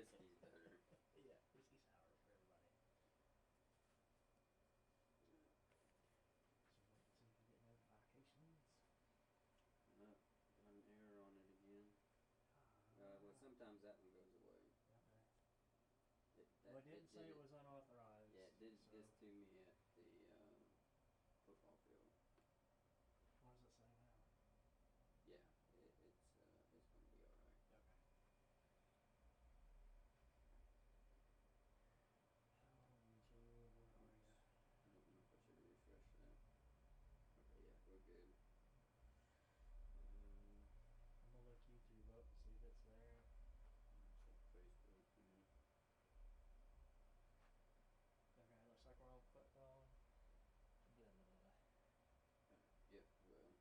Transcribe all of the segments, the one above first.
Whiskey's better. Yeah, whiskey sour for everybody. So wait until you get notifications. Got an error on it again. Well, sometimes that one goes away. Okay. Well, it didn't say it was unauthorized. Yeah, it did this to me at the football field. What does it say now? Yeah, it's going to be all right. Okay. LG, where are you? I don't know if I should refresh that. Okay, yeah, we're good. I'm gonna look YouTube up to see if it's there. Check Facebook. Okay, looks like we're on football. Good. Yep, well.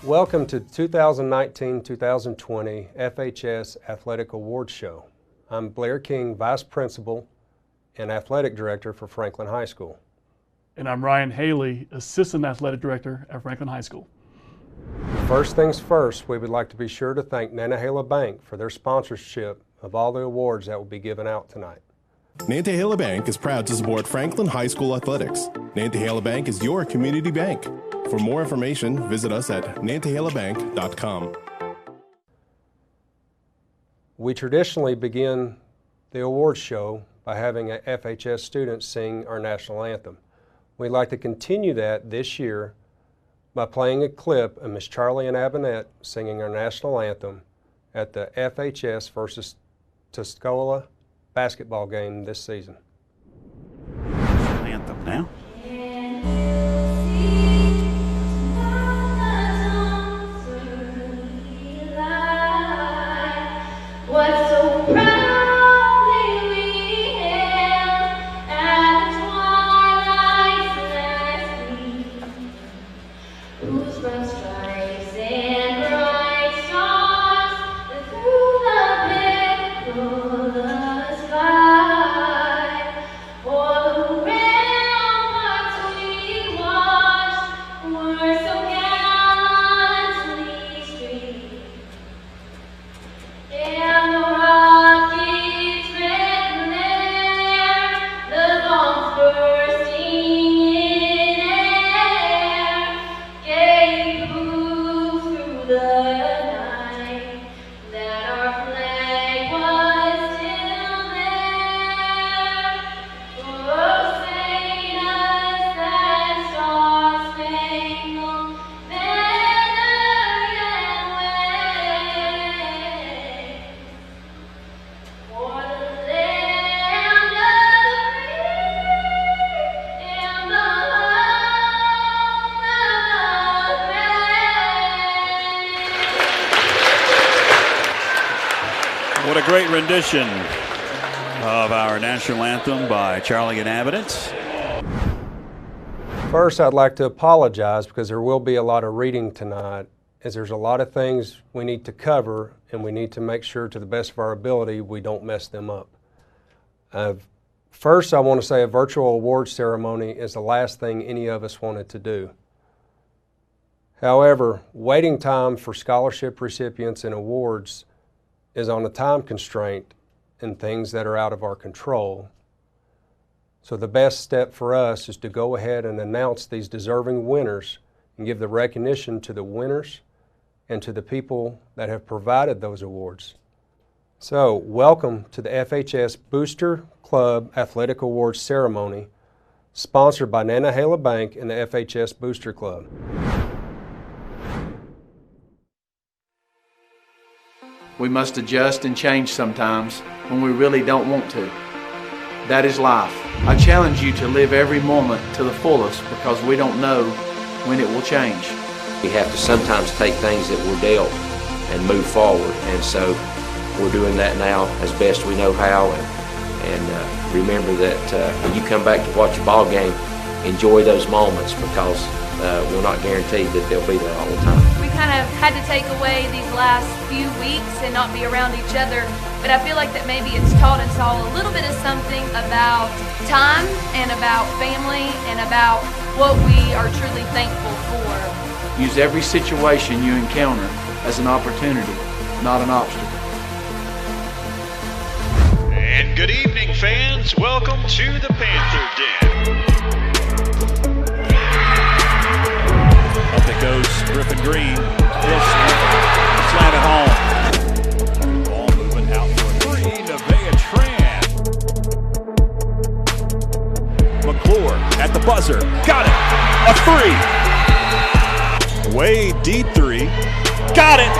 Welcome to the 2019-2020 FHS Athletic Awards Show. I'm Blair King, Vice Principal and Athletic Director for Franklin High School. And I'm Ryan Haley, Assistant Athletic Director at Franklin High School. First things first, we would like to be sure to thank Nantahala Bank for their sponsorship of all the awards that will be given out tonight. Nantahala Bank is proud to support Franklin High School athletics. Nantahala Bank is your community bank. For more information, visit us at nantahalabank.com. We traditionally begin the awards show by having a FHS student sing our national anthem. We'd like to continue that this year by playing a clip of Miss Charlie and Abinette singing our national anthem at the FHS versus Tuscola basketball game this season. Anthem now. Stripes and bright stars through the pit. What a great rendition of our national anthem by Charlie Inhabitant. First, I'd like to apologize because there will be a lot of reading tonight, as there's a lot of things we need to cover and we need to make sure to the best of our ability we don't mess them up. First, I want to say a virtual awards ceremony is the last thing any of us wanted to do. However, waiting time for scholarship recipients and awards is on a time constraint and things that are out of our control. So the best step for us is to go ahead and announce these deserving winners and give the recognition to the winners and to the people that have provided those awards. So welcome to the FHS Booster Club Athletic Awards Ceremony, sponsored by Nantahala Bank and the FHS Booster Club. We must adjust and change sometimes when we really don't want to. That is life. I challenge you to live every moment to the fullest because we don't know when it will change. We have to sometimes take things that we're dealt and move forward, and so we're doing that now as best we know how. And remember that when you come back to watch a ball game, enjoy those moments because we're not guaranteed that they'll be there all the time. We kind of had to take away these last few weeks and not be around each other, but I feel like that maybe it's taught us all a little bit of something about time and about family and about what we are truly thankful for. Use every situation you encounter as an opportunity, not an obstacle. And good evening, fans. Welcome to the Panther Den. Up it goes, Griffin Green. He'll slam it home. Ball moving out for a three. Nevaeh Tran. McClure at the buzzer. Got it. A three. Wade deep three. Got it.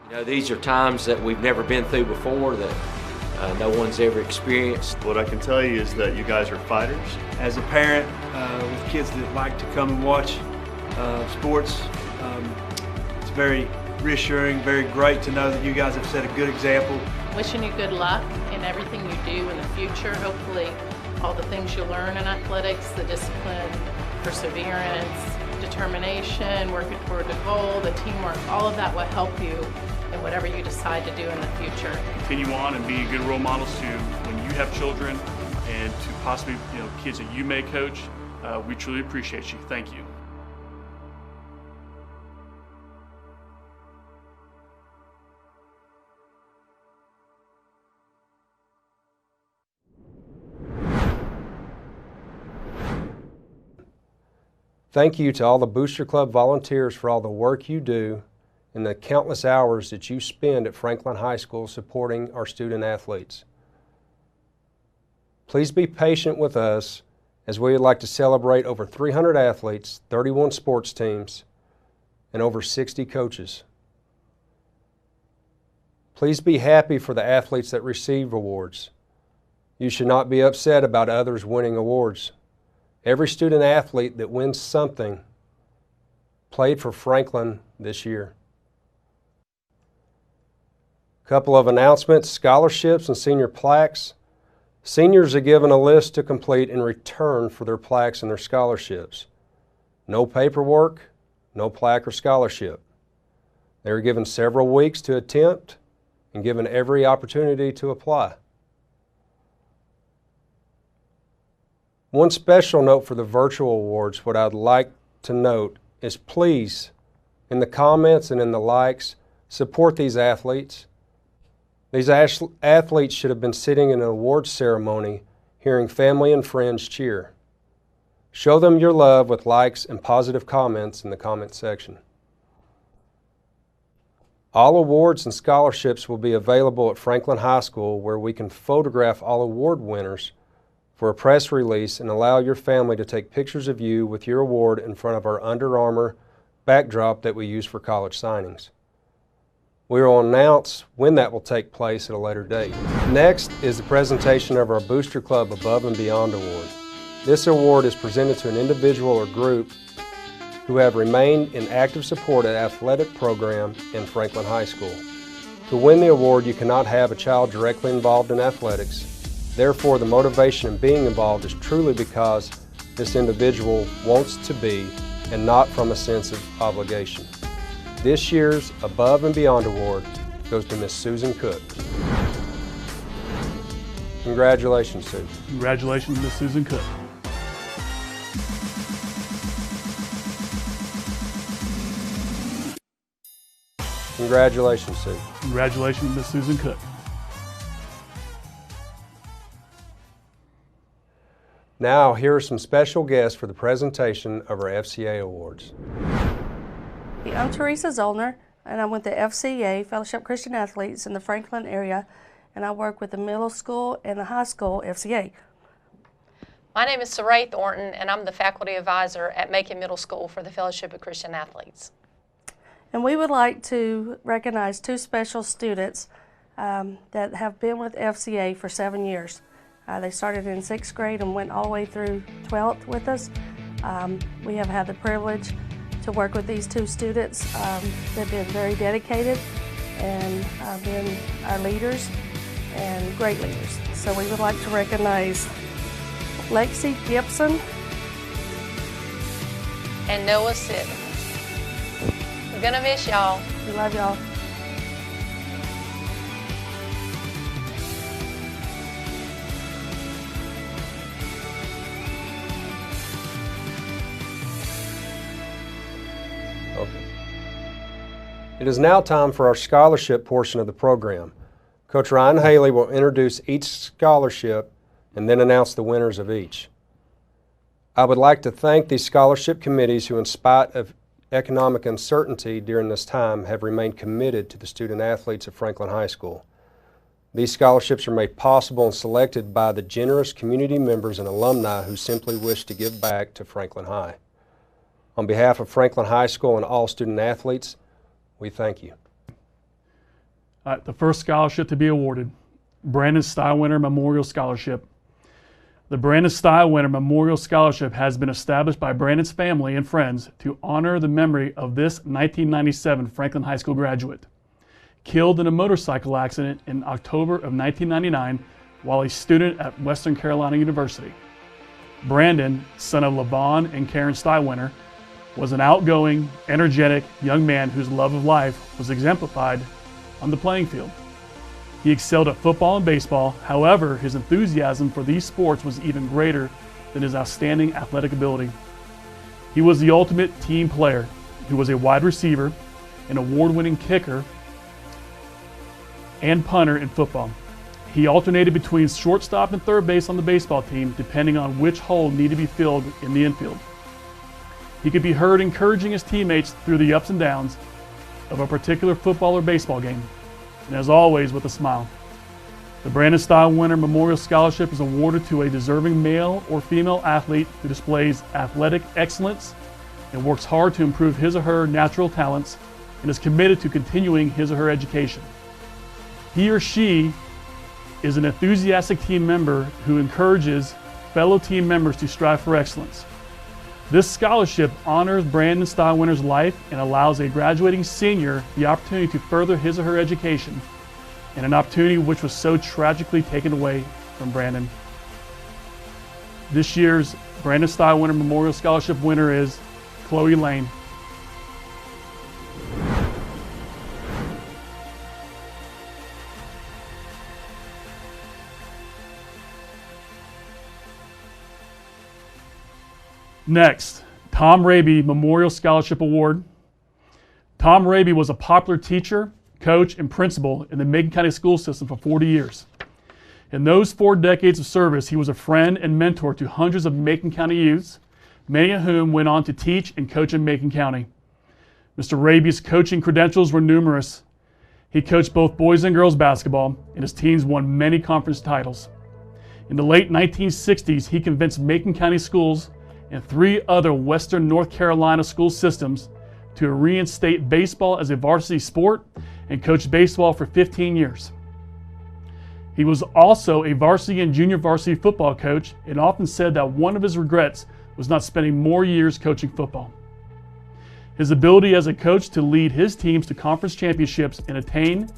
You know, these are times that we've never been through before, that no one's ever experienced. What I can tell you is that you guys are fighters. As a parent with kids that like to come and watch sports, it's very reassuring, very great to know that you guys have set a good example. Wishing you good luck in everything you do in the future. Hopefully all the things you learn in athletics, the discipline, perseverance, determination, working toward a goal, the teamwork, all of that will help you in whatever you decide to do in the future. Continue on and be good role models to when you have children and to possibly kids that you may coach. We truly appreciate you. Thank you. Thank you to all the Booster Club volunteers for all the work you do and the countless hours that you spend at Franklin High School supporting our student athletes. Please be patient with us as we would like to celebrate over 300 athletes, 31 sports teams, and over 60 coaches. Please be happy for the athletes that receive awards. You should not be upset about others winning awards. Every student athlete that wins something played for Franklin this year. A couple of announcements: scholarships and senior plaques. Seniors are given a list to complete in return for their plaques and their scholarships. No paperwork, no plaque or scholarship. They are given several weeks to attempt and given every opportunity to apply. One special note for the virtual awards, what I'd like to note is please, In the comments and in the likes, support these athletes. These athletes should have been sitting in an awards ceremony hearing family and friends cheer. Show them your love with likes and positive comments in the comment section. All awards and scholarships will be available at Franklin High School, where we can photograph all award winners for a press release and allow your family to take pictures of you with your award in front of our Under Armour backdrop that we use for college signings. We will announce when that will take place at a later date. Next is the presentation of our Booster Club Above and Beyond Award. This award is presented to an individual or group who have remained in active support at athletic program in Franklin High School. To win the award, you cannot have a child directly involved in athletics. Therefore, the motivation in being involved is truly because this individual wants to be and not from a sense of obligation. This year's Above and Beyond Award goes to Miss Susan Cook. Congratulations, Sue. Congratulations, Miss Susan Cook. Congratulations, Sue. Congratulations, Miss Susan Cook. Now, here are some special guests for the presentation of our FCA awards. I'm Teresa Zollner, and I'm with the FCA, Fellowship Christian Athletes in the Franklin area, and I work with the middle school and the high school FCA. My name is Saray Thornton, and I'm the faculty advisor at Macon Middle School for the Fellowship of Christian Athletes. And we would like to recognize two special students that have been with FCA for 7 years. They started in 6th grade and went all the way through 12th with us. We have had the privilege to work with these two students. They've been very dedicated and been our leaders and great leaders. So we would like to recognize Lexi Gibson and Noah Sid. We're gonna miss y'all. We love y'all. It is now time for our scholarship portion of the program. Coach Ryan Haley will introduce each scholarship and then announce the winners of each. I would like to thank these scholarship committees who, in spite of economic uncertainty during this time, have remained committed to the student athletes of Franklin High School. These scholarships are made possible and selected by the generous community members and alumni who simply wish to give back to Franklin High. On behalf of Franklin High School and all student athletes, we thank you. The first scholarship to be awarded, Brandon Stylewinter Memorial Scholarship. The Brandon Stylewinter Memorial Scholarship has been established by Brandon's family and friends to honor the memory of this 1997 Franklin High School graduate, killed in a motorcycle accident in October of 1999 while a student at Western Carolina University. Brandon, son of Levon and Karen Stylewinter, was an outgoing, energetic young man whose love of life was exemplified on the playing field. He excelled at football and baseball. However, his enthusiasm for these sports was even greater than his outstanding athletic ability. He was the ultimate team player who was a wide receiver, an award-winning kicker, and punter in football. He alternated between shortstop and third base on the baseball team, depending on which hole needed to be filled in the infield. He could be heard encouraging his teammates through the ups and downs of a particular football or baseball game, and as always with a smile. The Brandon Stylewinter Memorial Scholarship is awarded to a deserving male or female athlete who displays athletic excellence and works hard to improve his or her natural talents and is committed to continuing his or her education. He or she is an enthusiastic team member who encourages fellow team members to strive for excellence. This scholarship honors Brandon Stylewinter's life and allows a graduating senior the opportunity to further his or her education, and an opportunity which was so tragically taken away from Brandon. This year's Brandon Stylewinter Memorial Scholarship winner is Chloe Lane. Next, Tom Raby Memorial Scholarship Award. Tom Raby was a popular teacher, coach, and principal in the Macon County school system for 40 years. In those 4 decades of service, he was a friend and mentor to hundreds of Macon County youths, many of whom went on to teach and coach in Macon County. Mr. Raby's coaching credentials were numerous. He coached both boys and girls basketball, and his teams won many conference titles. In the late 1960s, he convinced Macon County schools and 3 other Western North Carolina school systems to reinstate baseball as a varsity sport and coached baseball for 15 years. He was also a varsity and junior varsity football coach and often said that one of his regrets was not spending more years coaching football. His ability as a coach to lead his teams to conference championships and attain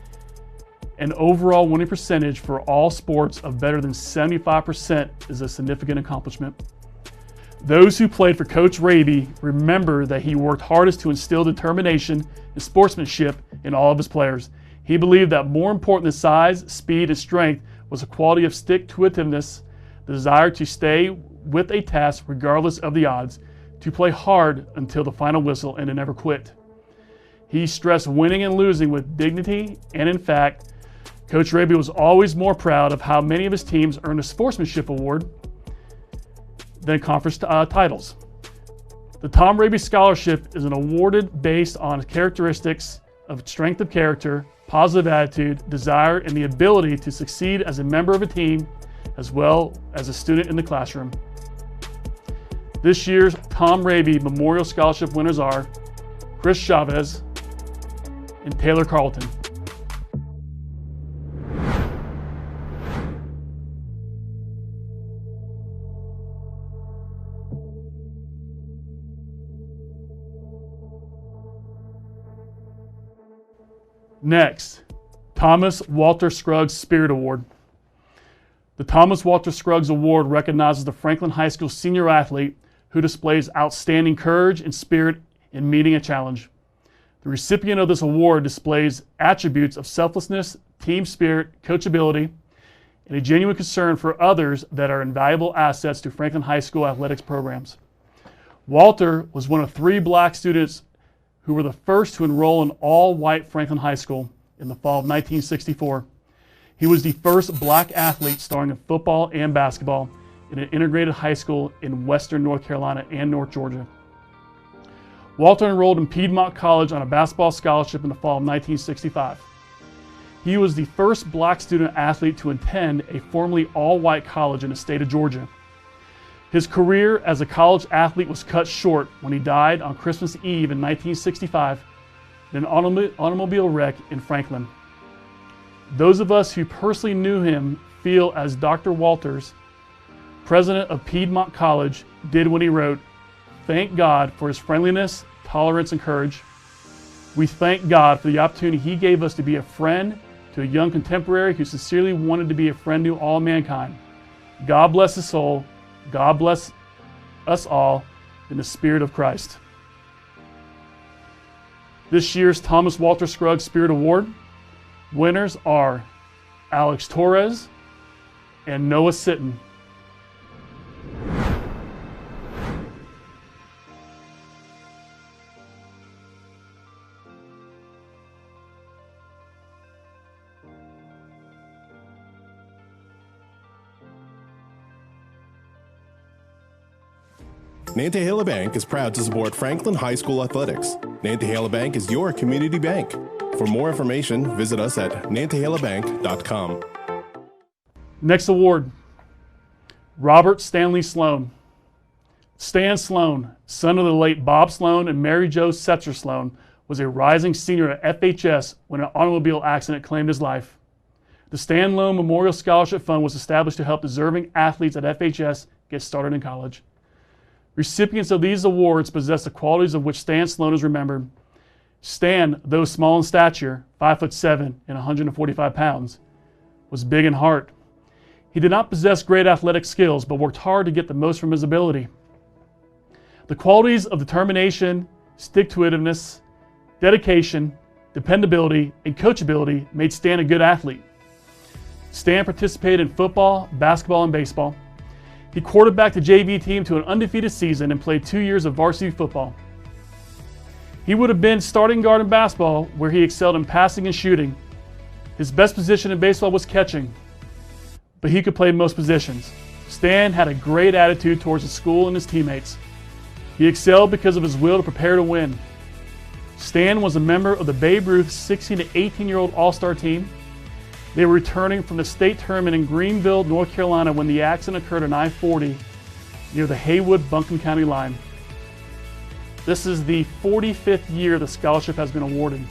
an overall winning percentage for all sports of better than 75% is a significant accomplishment. Those who played for Coach Raby remember that he worked hardest to instill determination and sportsmanship in all of his players. He believed that more important than size, speed, and strength was a quality of stick-to-itiveness, the desire to stay with a task regardless of the odds, to play hard until the final whistle and to never quit. He stressed winning and losing with dignity, and in fact, Coach Raby was always more proud of how many of his teams earned a sportsmanship award than conference titles. The Tom Raby Scholarship is an awarded based on characteristics of strength of character, positive attitude, desire, and the ability to succeed as a member of a team as well as a student in the classroom. This year's Tom Raby Memorial Scholarship winners are Chris Chavez and Taylor Carlton. Next, Thomas Walter Scruggs Spirit Award. The Thomas Walter Scruggs Award recognizes the Franklin High School senior athlete who displays outstanding courage and spirit in meeting a challenge. The recipient of this award displays attributes of selflessness, team spirit, coachability, and a genuine concern for others that are invaluable assets to Franklin High School athletics programs. Walter was one of 3 black students who were the first to enroll in all-white Franklin High School in the fall of 1964. He was the first black athlete starring in football and basketball in an integrated high school in Western North Carolina and North Georgia. Walter enrolled in Piedmont College on a basketball scholarship in the fall of 1965. He was the first black student athlete to attend a formerly all-white college in the state of Georgia. His career as a college athlete was cut short when he died on Christmas Eve in 1965 in an automobile wreck in Franklin. Those of us who personally knew him feel as Dr. Walters, president of Piedmont College, did when he wrote, "Thank God for his friendliness, tolerance, and courage. We thank God for the opportunity he gave us to be a friend to a young contemporary who sincerely wanted to be a friend to all mankind. God bless his soul. God bless us all in the Spirit of Christ." This year's Thomas Walter Scruggs Spirit Award winners are Alex Torres and Noah Sitton. Nantahala Bank is proud to support Franklin High School athletics. Nantahala Bank is your community bank. For more information, visit us at nantahalabank.com. Next award, Robert Stanley Sloan. Stan Sloan, son of the late Bob Sloan and Mary Jo Setzer Sloan, was a rising senior at FHS when an automobile accident claimed his life. The Stan Sloan Memorial Scholarship Fund was established to help deserving athletes at FHS get started in college. Recipients of these awards possess the qualities of which Stan Sloan is remembered. Stan, though small in stature, 5'7" and 145 pounds, was big in heart. He did not possess great athletic skills, but worked hard to get the most from his ability. The qualities of determination, stick-to-itiveness, dedication, dependability, and coachability made Stan a good athlete. Stan participated in football, basketball, and baseball. He quarterbacked the JV team to an undefeated season and played 2 years of varsity football. He would have been starting guard in basketball, where he excelled in passing and shooting. His best position in baseball was catching, but he could play most positions. Stan had a great attitude towards the school and his teammates. He excelled because of his will to prepare to win. Stan was a member of the Babe Ruth 16 to 18-year-old All-Star team. They were returning from the state tournament in Greenville, North Carolina when the accident occurred on I-40 near the Haywood-Buncombe County line. This is the 45th year the scholarship has been awarded.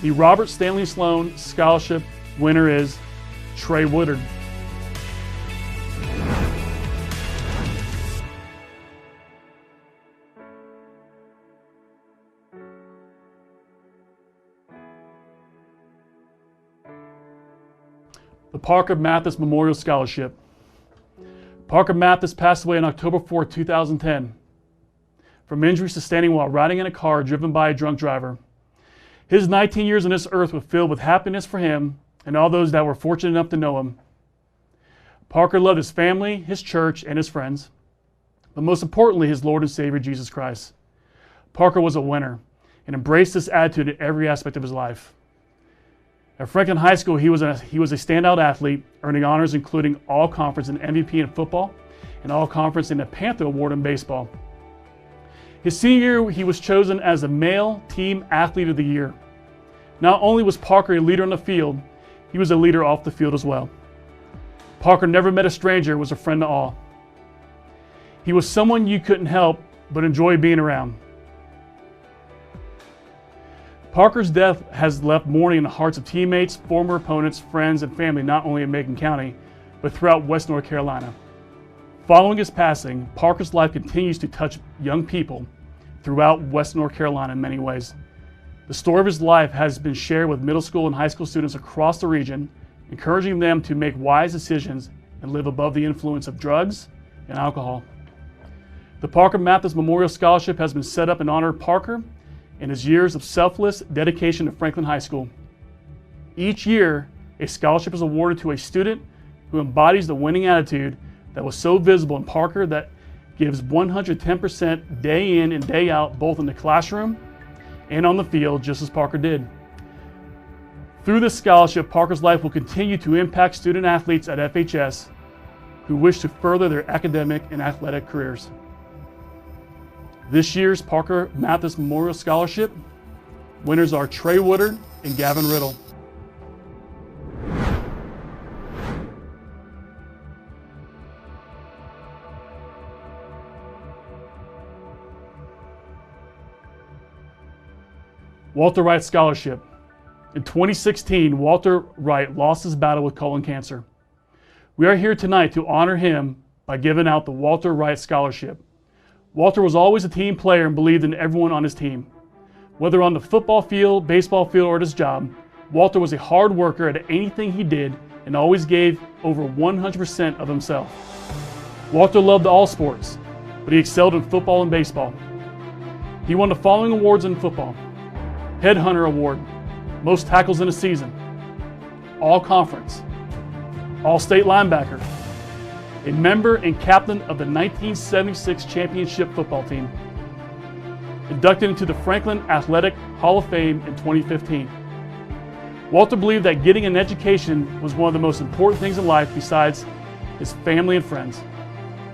The Robert Stanley Sloan Scholarship winner is Trey Woodard. The Parker Mathis Memorial Scholarship. Parker Mathis passed away on October 4, 2010, from injuries sustaining while riding in a car driven by a drunk driver. His 19 years on this earth were filled with happiness for him and all those that were fortunate enough to know him. Parker loved his family, his church, and his friends, but most importantly, his Lord and Savior, Jesus Christ. Parker was a winner and embraced this attitude in every aspect of his life. At Franklin High School, he was a standout athlete, earning honors including All-Conference and MVP in football and All-Conference in the Panther Award in baseball. His senior year, he was chosen as the Male Team Athlete of the Year. Not only was Parker a leader on the field, he was a leader off the field as well. Parker never met a stranger and was a friend to all. He was someone you couldn't help but enjoy being around. Parker's death has left mourning in the hearts of teammates, former opponents, friends, and family not only in Macon County, but throughout West North Carolina. Following his passing, Parker's life continues to touch young people throughout West North Carolina in many ways. The story of his life has been shared with middle school and high school students across the region, encouraging them to make wise decisions and live above the influence of drugs and alcohol. The Parker Mathis Memorial Scholarship has been set up in honor of Parker and his years of selfless dedication to Franklin High School. Each year, a scholarship is awarded to a student who embodies the winning attitude that was so visible in Parker that gives 110% day in and day out, both in the classroom and on the field, just as Parker did. Through this scholarship, Parker's life will continue to impact student athletes at FHS who wish to further their academic and athletic careers. This year's Parker Mathis Memorial Scholarship winners are Trey Woodard and Gavin Riddle. Walter Wright Scholarship. In 2016, Walter Wright lost his battle with colon cancer. We are here tonight to honor him by giving out the Walter Wright Scholarship. Walter was always a team player and believed in everyone on his team. Whether on the football field, baseball field, or at his job, Walter was a hard worker at anything he did and always gave over 100% of himself. Walter loved all sports, but he excelled in football and baseball. He won the following awards in football: Headhunter Award, Most Tackles in a Season, All-Conference, All-State Linebacker, a member and captain of the 1976 championship football team, inducted into the Franklin Athletic Hall of Fame in 2015. Walter believed that getting an education was one of the most important things in life besides his family and friends.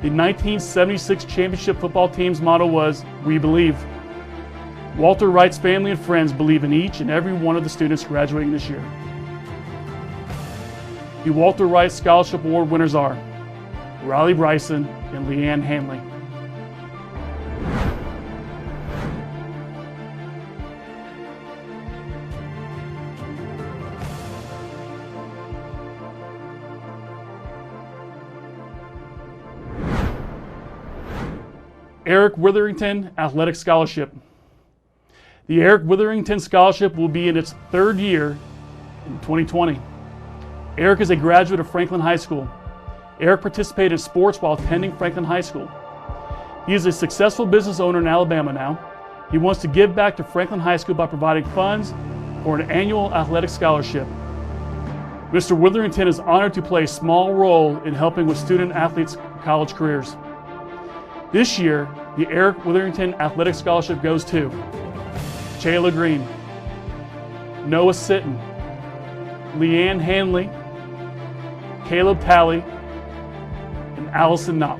The 1976 championship football team's motto was, "We believe." Walter Wright's family and friends believe in each and every one of the students graduating this year. The Walter Wright Scholarship Award winners are Riley Bryson and Leanne Hanley. Eric Witherington Athletic Scholarship. The Eric Witherington Scholarship will be in its third year in 2020. Eric is a graduate of Franklin High School. Eric participated in sports while attending Franklin High School. He is a successful business owner in Alabama now. He wants to give back to Franklin High School by providing funds for an annual athletic scholarship. Mr. Witherington is honored to play a small role in helping with student athletes' college careers. This year, The Eric Witherington Athletic Scholarship goes to Chayla Green, Noah Sitton, Leanne Hanley, Caleb Talley, and Allison Knopp.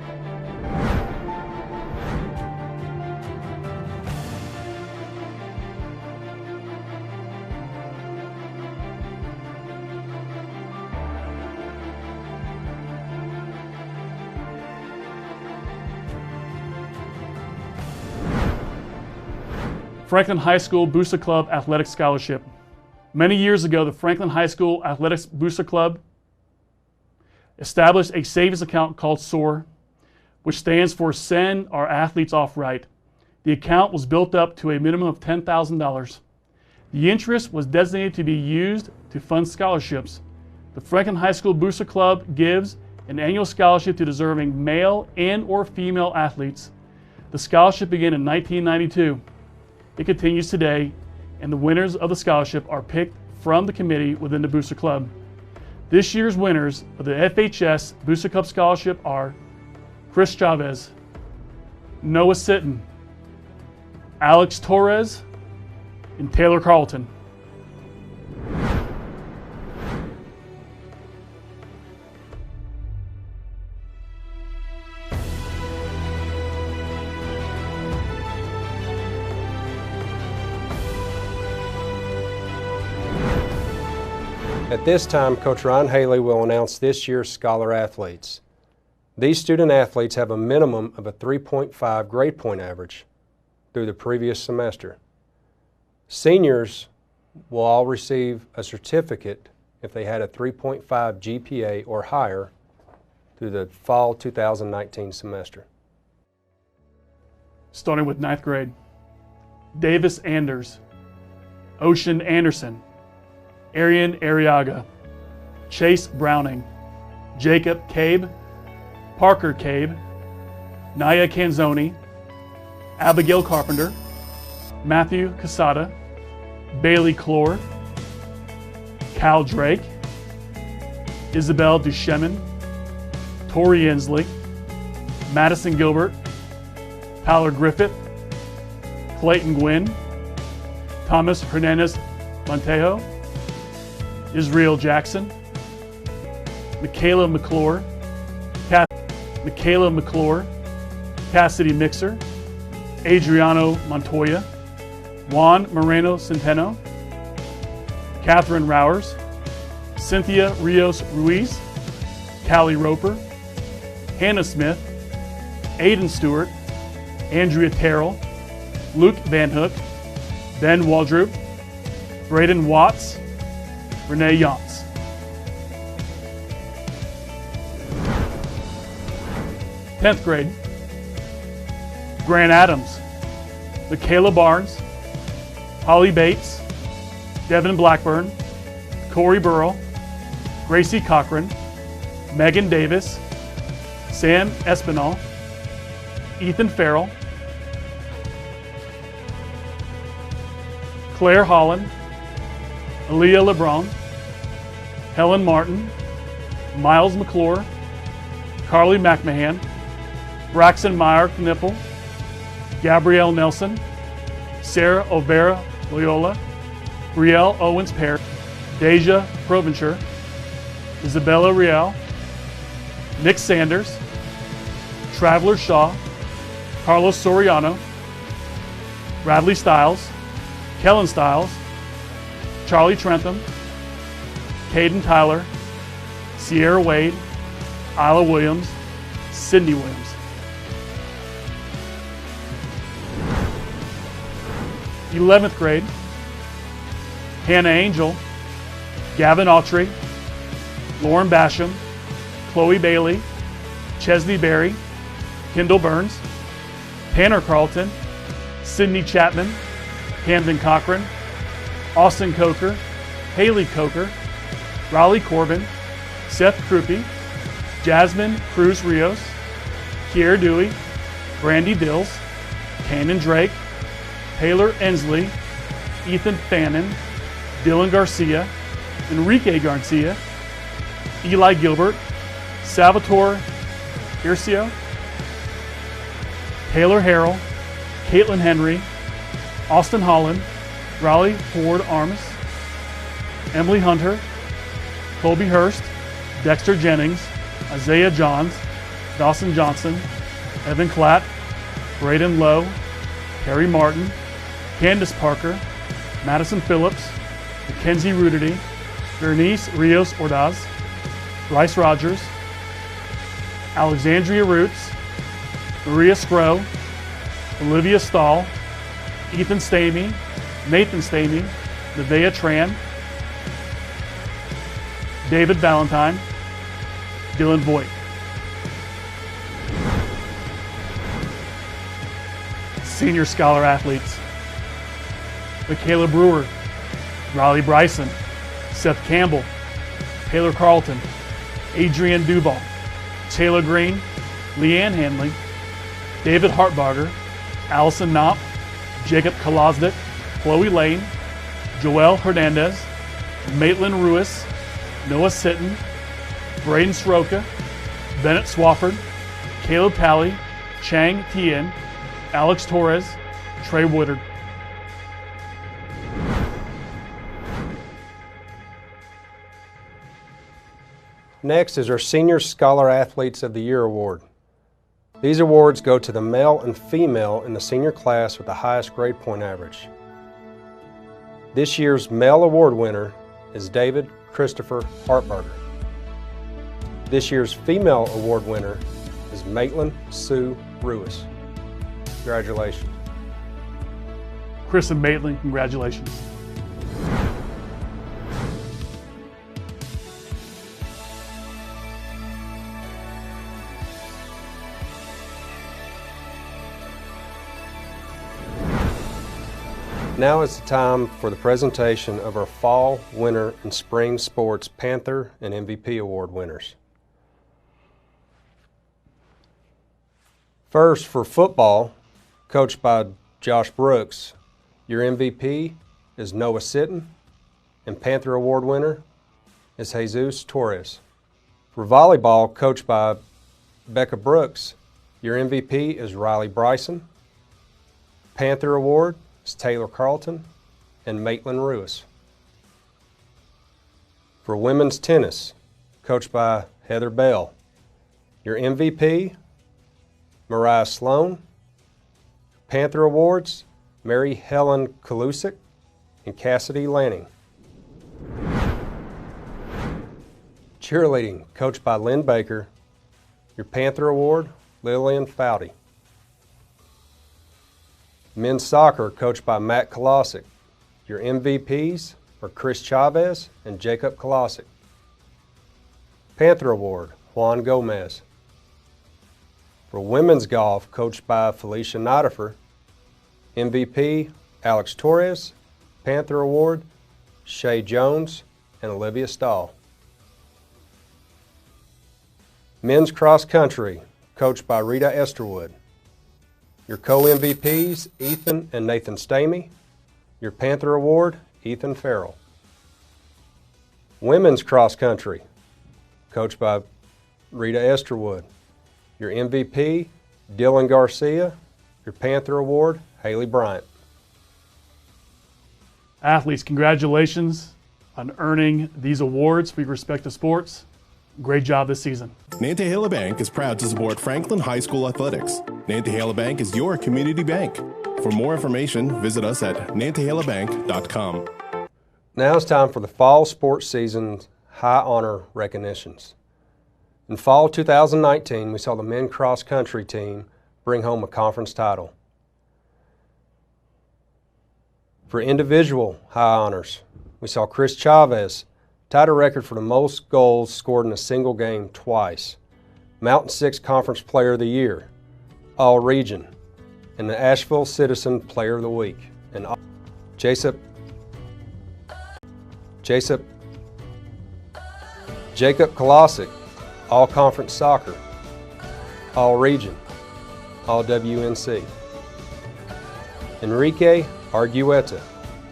Franklin High School Booster Club Athletic Scholarship. Many years ago, the Franklin High School Athletics Booster Club established a savings account called SOAR, which stands for Send Our Athletes Off Right. The account was built up to a minimum of $10,000. The interest was designated to be used to fund scholarships. The Franklin High School Booster Club gives an annual scholarship to deserving male and or female athletes. The scholarship began in 1992. It continues today, and the winners of the scholarship are picked from the committee within the Booster Club. This year's winners of the FHS Booster Club Scholarship are Chris Chavez, Noah Sitton, Alex Torres, and Taylor Carlton. At this time, Coach Ryan Haley will announce this year's Scholar Athletes. These student athletes have a minimum of a 3.5 grade point average through the previous semester. Seniors will all receive a certificate if they had a 3.5 GPA or higher through the fall 2019 semester. Starting with 9th grade, Davis Anders, Ocean Anderson, Arian Arriaga, Chase Browning, Jacob Cabe, Parker Cabe, Naya Canzoni, Abigail Carpenter, Matthew Casada, Bailey Clore, Cal Drake, Isabel Duchemin, Tori Inslee, Madison Gilbert, Tyler Griffith, Clayton Gwynn, Thomas Hernandez Montejo, Israel Jackson, Michaela McClure, Cassidy Mixer, Adriano Montoya, Juan Moreno Centeno, Catherine Rowers, Cynthia Rios Ruiz, Callie Roper, Hannah Smith, Aiden Stewart, Andrea Terrell, Luke Van Hook, Ben Waldrop, Braden Watts, Renee Yantz. Tenth grade, Grant Adams, Michaela Barnes, Holly Bates, Devin Blackburn, Corey Burrow, Gracie Cochran, Megan Davis, Sam Espinal, Ethan Farrell, Claire Holland, Aaliyah LeBron, Helen Martin, Miles McClure, Carly McMahon, Braxton Meyer Knipple, Gabrielle Nelson, Sarah Overa Loyola, Brielle Owens Perry, Deja Provencher, Isabella Riel, Nick Sanders, Traveler Shaw, Carlos Soriano, Bradley Stiles, Kellen Stiles, Charlie Trentham, Caden Tyler, Sierra Wade, Isla Williams, Sydney Williams. Eleventh grade, Hannah Angel, Gavin Autry, Lauren Basham, Chloe Bailey, Chesney Berry, Kendall Burns, Tanner Carlton, Sydney Chapman, Camden Cochran, Austin Coker, Haley Coker, Raleigh Corbin, Seth Krupe, Jasmine Cruz Rios, Kiera Dewey, Brandy Dills, Cannon Drake, Taylor Ensley, Ethan Fannin, Dylan Garcia, Enrique Garcia, Eli Gilbert, Salvatore Ircio, Taylor Harrell, Caitlin Henry, Austin Holland, Riley Ford Armas, Emily Hunter, Colby Hurst, Dexter Jennings, Isaiah Johns, Dawson Johnson, Evan Klatt, Braden Lowe, Harry Martin, Candace Parker, Madison Phillips, Mackenzie Rudity, Bernice Rios Ordaz, Bryce Rogers, Alexandria Roots, Maria Scrow, Olivia Stahl, Ethan Stamey, Nathan Stamey, Nevaeh Tran, David Valentine, Dylan Voigt. Senior Scholar Athletes: Michaela Brewer, Riley Bryson, Seth Campbell, Taylor Carlton, Adrian Duval, Taylor Green, Leanne Hanley, David Hartbarger, Allison Knopp, Jacob Kolosnik, Chloe Lane, Joelle Hernandez, Maitland Ruiz, Noah Sitton, Braden Sroka, Bennett Swafford, Caleb Pally, Chang Tien, Alex Torres, Trey Woodard. Next is our Senior Scholar Athletes of the Year Award. These awards go to the male and female in the senior class with the highest grade point average. This year's male award winner is David Christopher Hartbarger. This year's female award winner is Maitland Sue Ruiz. Congratulations. Chris and Maitland, congratulations. Now is the time for the presentation of our Fall, Winter, and Spring Sports Panther and MVP Award winners. First, for football, coached by Josh Brooks, your MVP is Noah Sitton, and Panther Award winner is Jesus Torres. For volleyball, coached by Becca Brooks, your MVP is Riley Bryson. Panther Award is Taylor Carlton and Maitland Ruiz. For women's tennis, coached by Heather Bell, your MVP, Mariah Sloan. Panther Awards, Mary Helen Kalusik and Cassidy Lanning. Cheerleading, coached by Lynn Baker, your Panther Award, Lillian Foudy. Men's soccer, coached by Matt Kolosik. Your MVPs are Chris Chavez and Jacob Kolosik. Panther Award, Juan Gomez. For women's golf, coached by Felicia Nidifer. MVP, Alex Torres. Panther Award, Shay Jones and Olivia Stahl. Men's cross country, coached by Rita Esterwood. Your co-MVPs, Ethan and Nathan Stamey. Your Panther Award, Ethan Farrell. Women's cross country, coached by Rita Esterwood. Your MVP, Dylan Garcia. Your Panther Award, Haley Bryant. Athletes, congratulations on earning these awards for your respective sports. Great job this season. Nantahala Bank is proud to support Franklin High School athletics. Nantahala Bank is your community bank. For more information, visit us at nantahalabank.com. Now it's time for the fall sports season's high honor recognitions. In fall 2019, we saw the men's cross country team bring home a conference title. For individual high honors, we saw Chris Chavez tied a record for the most goals scored in a single game twice, Mountain 6 Conference Player of the Year, All Region, and the Asheville Citizen Player of the Week. And Jacob Kolosik, All Conference Soccer, All Region, All WNC. Enrique Argueta,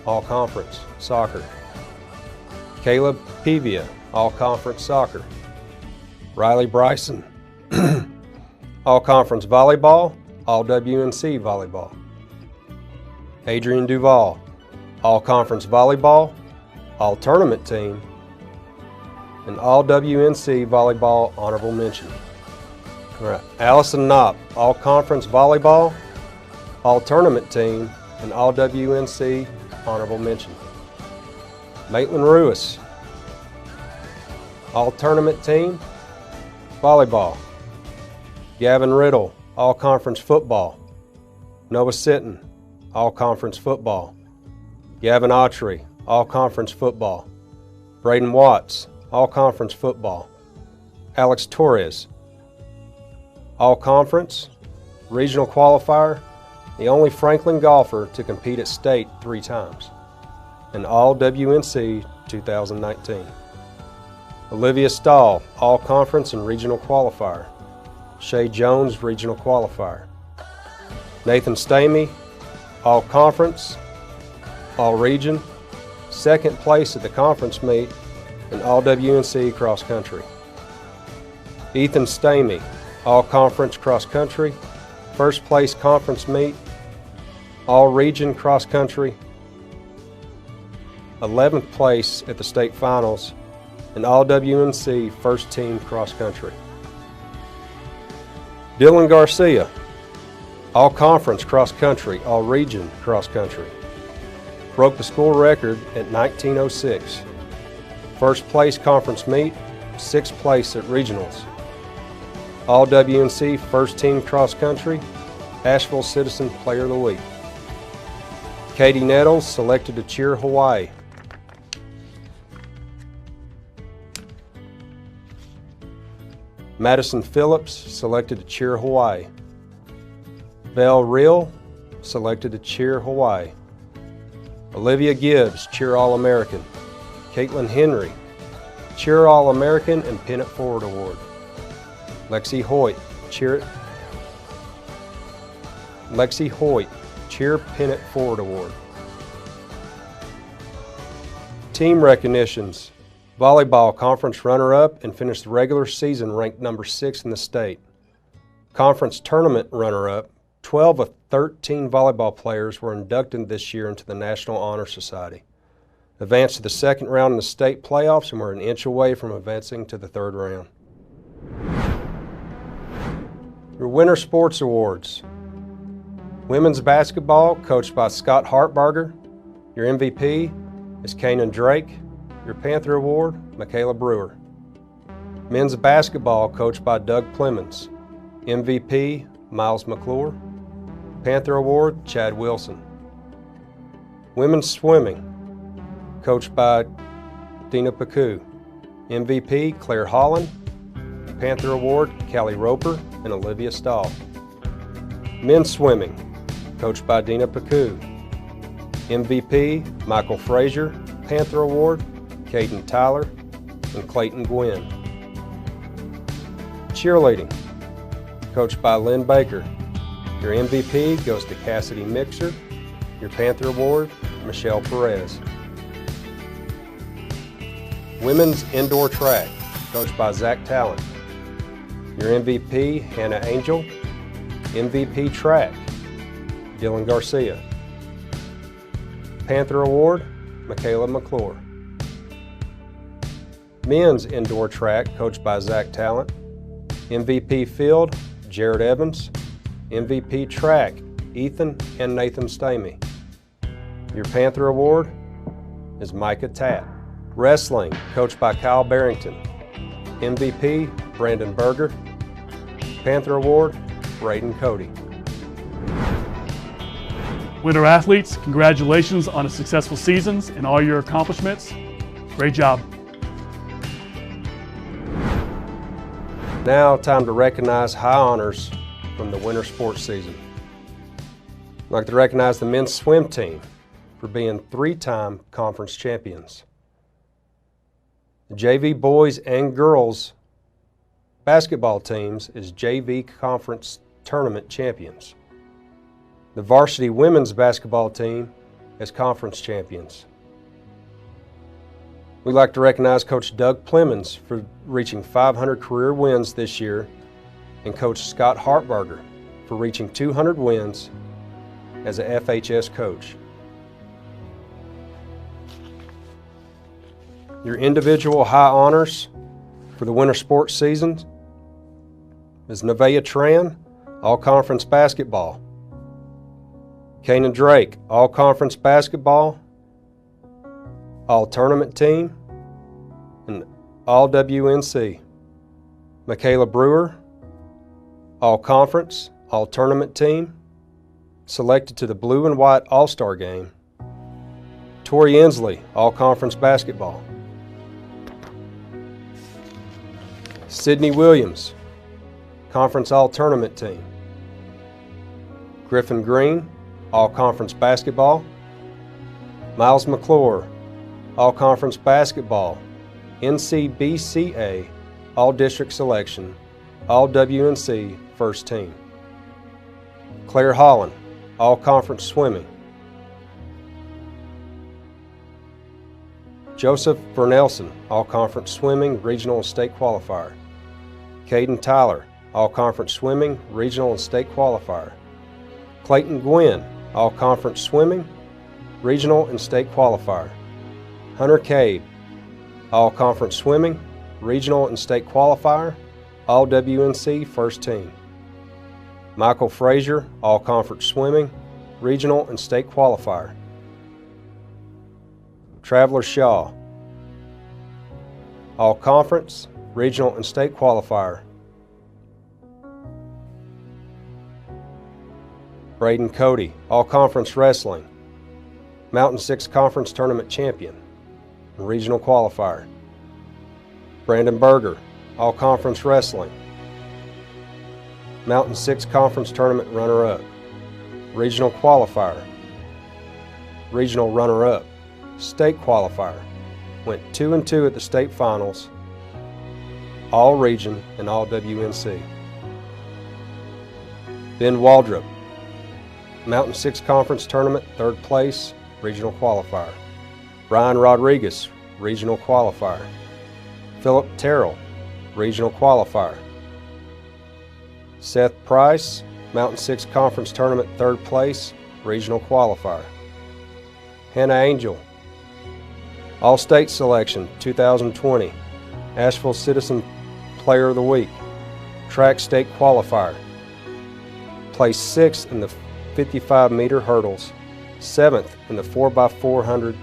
All Conference Soccer. Caleb Pevia, All Conference Soccer. Riley Bryson, All Conference Volleyball All-WNC Volleyball. Adrian Duval, All-Conference Volleyball, All-Tournament Team, and All-WNC Volleyball Honorable Mention. All right. Allison Knopp, All-Conference Volleyball, All-Tournament Team, and All-WNC Honorable Mention. Maitland Ruiz, All-Tournament Team, Volleyball. Gavin Riddle, All-Conference Football. Noah Sitton, All-Conference Football. Gavin Autry, All-Conference Football. Braden Watts, All-Conference Football. Alex Torres, All-Conference, Regional Qualifier, the only Franklin golfer to compete at state 3 times, and All-WNC 2019. Olivia Stahl, All-Conference and Regional Qualifier. Shay Jones, Regional Qualifier. Nathan Stamey, All-Conference, All-Region, 2nd place at the conference meet, and All-WNC Cross Country. Ethan Stamey, All-Conference Cross Country, 1st place conference meet, All-Region Cross Country, 11th place at the state finals, and All-WNC First Team Cross Country. Dylan Garcia, All-Conference Cross Country, All-Region Cross Country. Broke the school record at 1906. 1st place conference meet, 6th place at regionals. All-WNC First Team Cross Country, Asheville Citizen Player of the Week. Katie Nettles, selected to cheer Hawaii. Madison Phillips, selected to cheer Hawaii. Val Reel, selected to cheer Hawaii. Olivia Gibbs, cheer All-American. Caitlin Henry, cheer All-American and Pennant Forward Award. Lexi Hoyt, cheer Pennant Forward Award. Team recognitions. Volleyball conference runner-up and finished the regular season ranked number 6 in the state. Conference tournament runner-up, 12 of 13 volleyball players were inducted this year into the National Honor Society. Advanced to the 2nd round in the state playoffs and were an inch away from advancing to the 3rd round. Your Winter Sports Awards. Women's basketball, coached by Scott Hartbarger. Your MVP is Kanan Drake. Your Panther Award, Michaela Brewer. Men's basketball, coached by Doug Plemons. MVP, Miles McClure. Panther Award, Chad Wilson. Women's swimming, coached by Dina Pacu. MVP, Claire Holland. Panther Award, Callie Roper and Olivia Stahl. Men's swimming, coached by Dina Pacu. MVP, Michael Frazier. Panther Award, Caden Tyler and Clayton Gwynn. Cheerleading, coached by Lynn Baker. Your MVP goes to Cassidy Mixer. Your Panther Award, Michelle Perez. Women's indoor track, coached by Zach Talent. Your MVP, Hannah Angel. MVP track, Dylan Garcia. Panther Award, Michaela McClure. Men's indoor track, coached by Zach Talent. MVP field, Jared Evans. MVP track, Ethan and Nathan Stamey. Your Panther Award is Micah Tatt. Wrestling, coached by Kyle Barrington. MVP, Brandon Berger. Panther Award, Braden Cody. Winter athletes, congratulations on a successful seasons and all your accomplishments. Great job. Now, time to recognize high honors from the winter sports season. I'd like to recognize the men's swim team for being 3-time conference champions. The JV boys and girls basketball teams is JV conference tournament champions. The varsity women's basketball team is conference champions. We'd like to recognize Coach Doug Plemons for reaching 500 career wins this year and Coach Scott Hartbarger for reaching 200 wins as a FHS coach. Your individual high honors for the winter sports season is Nevaeh Tran, All-Conference Basketball. Kanan Drake, All-Conference Basketball, All-Tournament Team, and All-WNC. Michaela Brewer, All-Conference, All-Tournament Team, selected to the Blue and White All-Star Game. Tori Inslee, All-Conference Basketball. Sydney Williams, Conference All-Tournament Team. Griffin Green, All-Conference Basketball. Miles McClure, All-Conference Basketball, NCBCA, All-District Selection, All-WNC First Team. Claire Holland, All-Conference Swimming. Joseph Vernelson, All-Conference Swimming, Regional and State Qualifier. Caden Tyler, All-Conference Swimming, Regional and State Qualifier. Clayton Gwynn, All-Conference Swimming, Regional and State Qualifier. Hunter Cade, All-Conference Swimming, Regional and State Qualifier, All-WNC First Team. Michael Frazier, All-Conference Swimming, Regional and State Qualifier. Traveler Shaw, All-Conference, Regional and State Qualifier. Braden Cody, All-Conference Wrestling, Mountain 6 Conference Tournament Champion, and Regional Qualifier. Brandon Berger, All-Conference Wrestling, Mountain 6 Conference Tournament Runner-Up, Regional Qualifier, Regional Runner-Up, State Qualifier, went 2-2 at the state finals, all region and all WNC. Ben Waldrop, Mountain 6 Conference Tournament, 3rd place, Regional Qualifier. Brian Rodriguez, Regional Qualifier. Philip Terrell, Regional Qualifier. Seth Price, Mountain 6 Conference Tournament, 3rd place, Regional Qualifier. Hannah Angel, All-State Selection 2020, Asheville Citizen Player of the Week, Track State Qualifier. Placed 6th in the 55-meter hurdles, 7th in the 4x400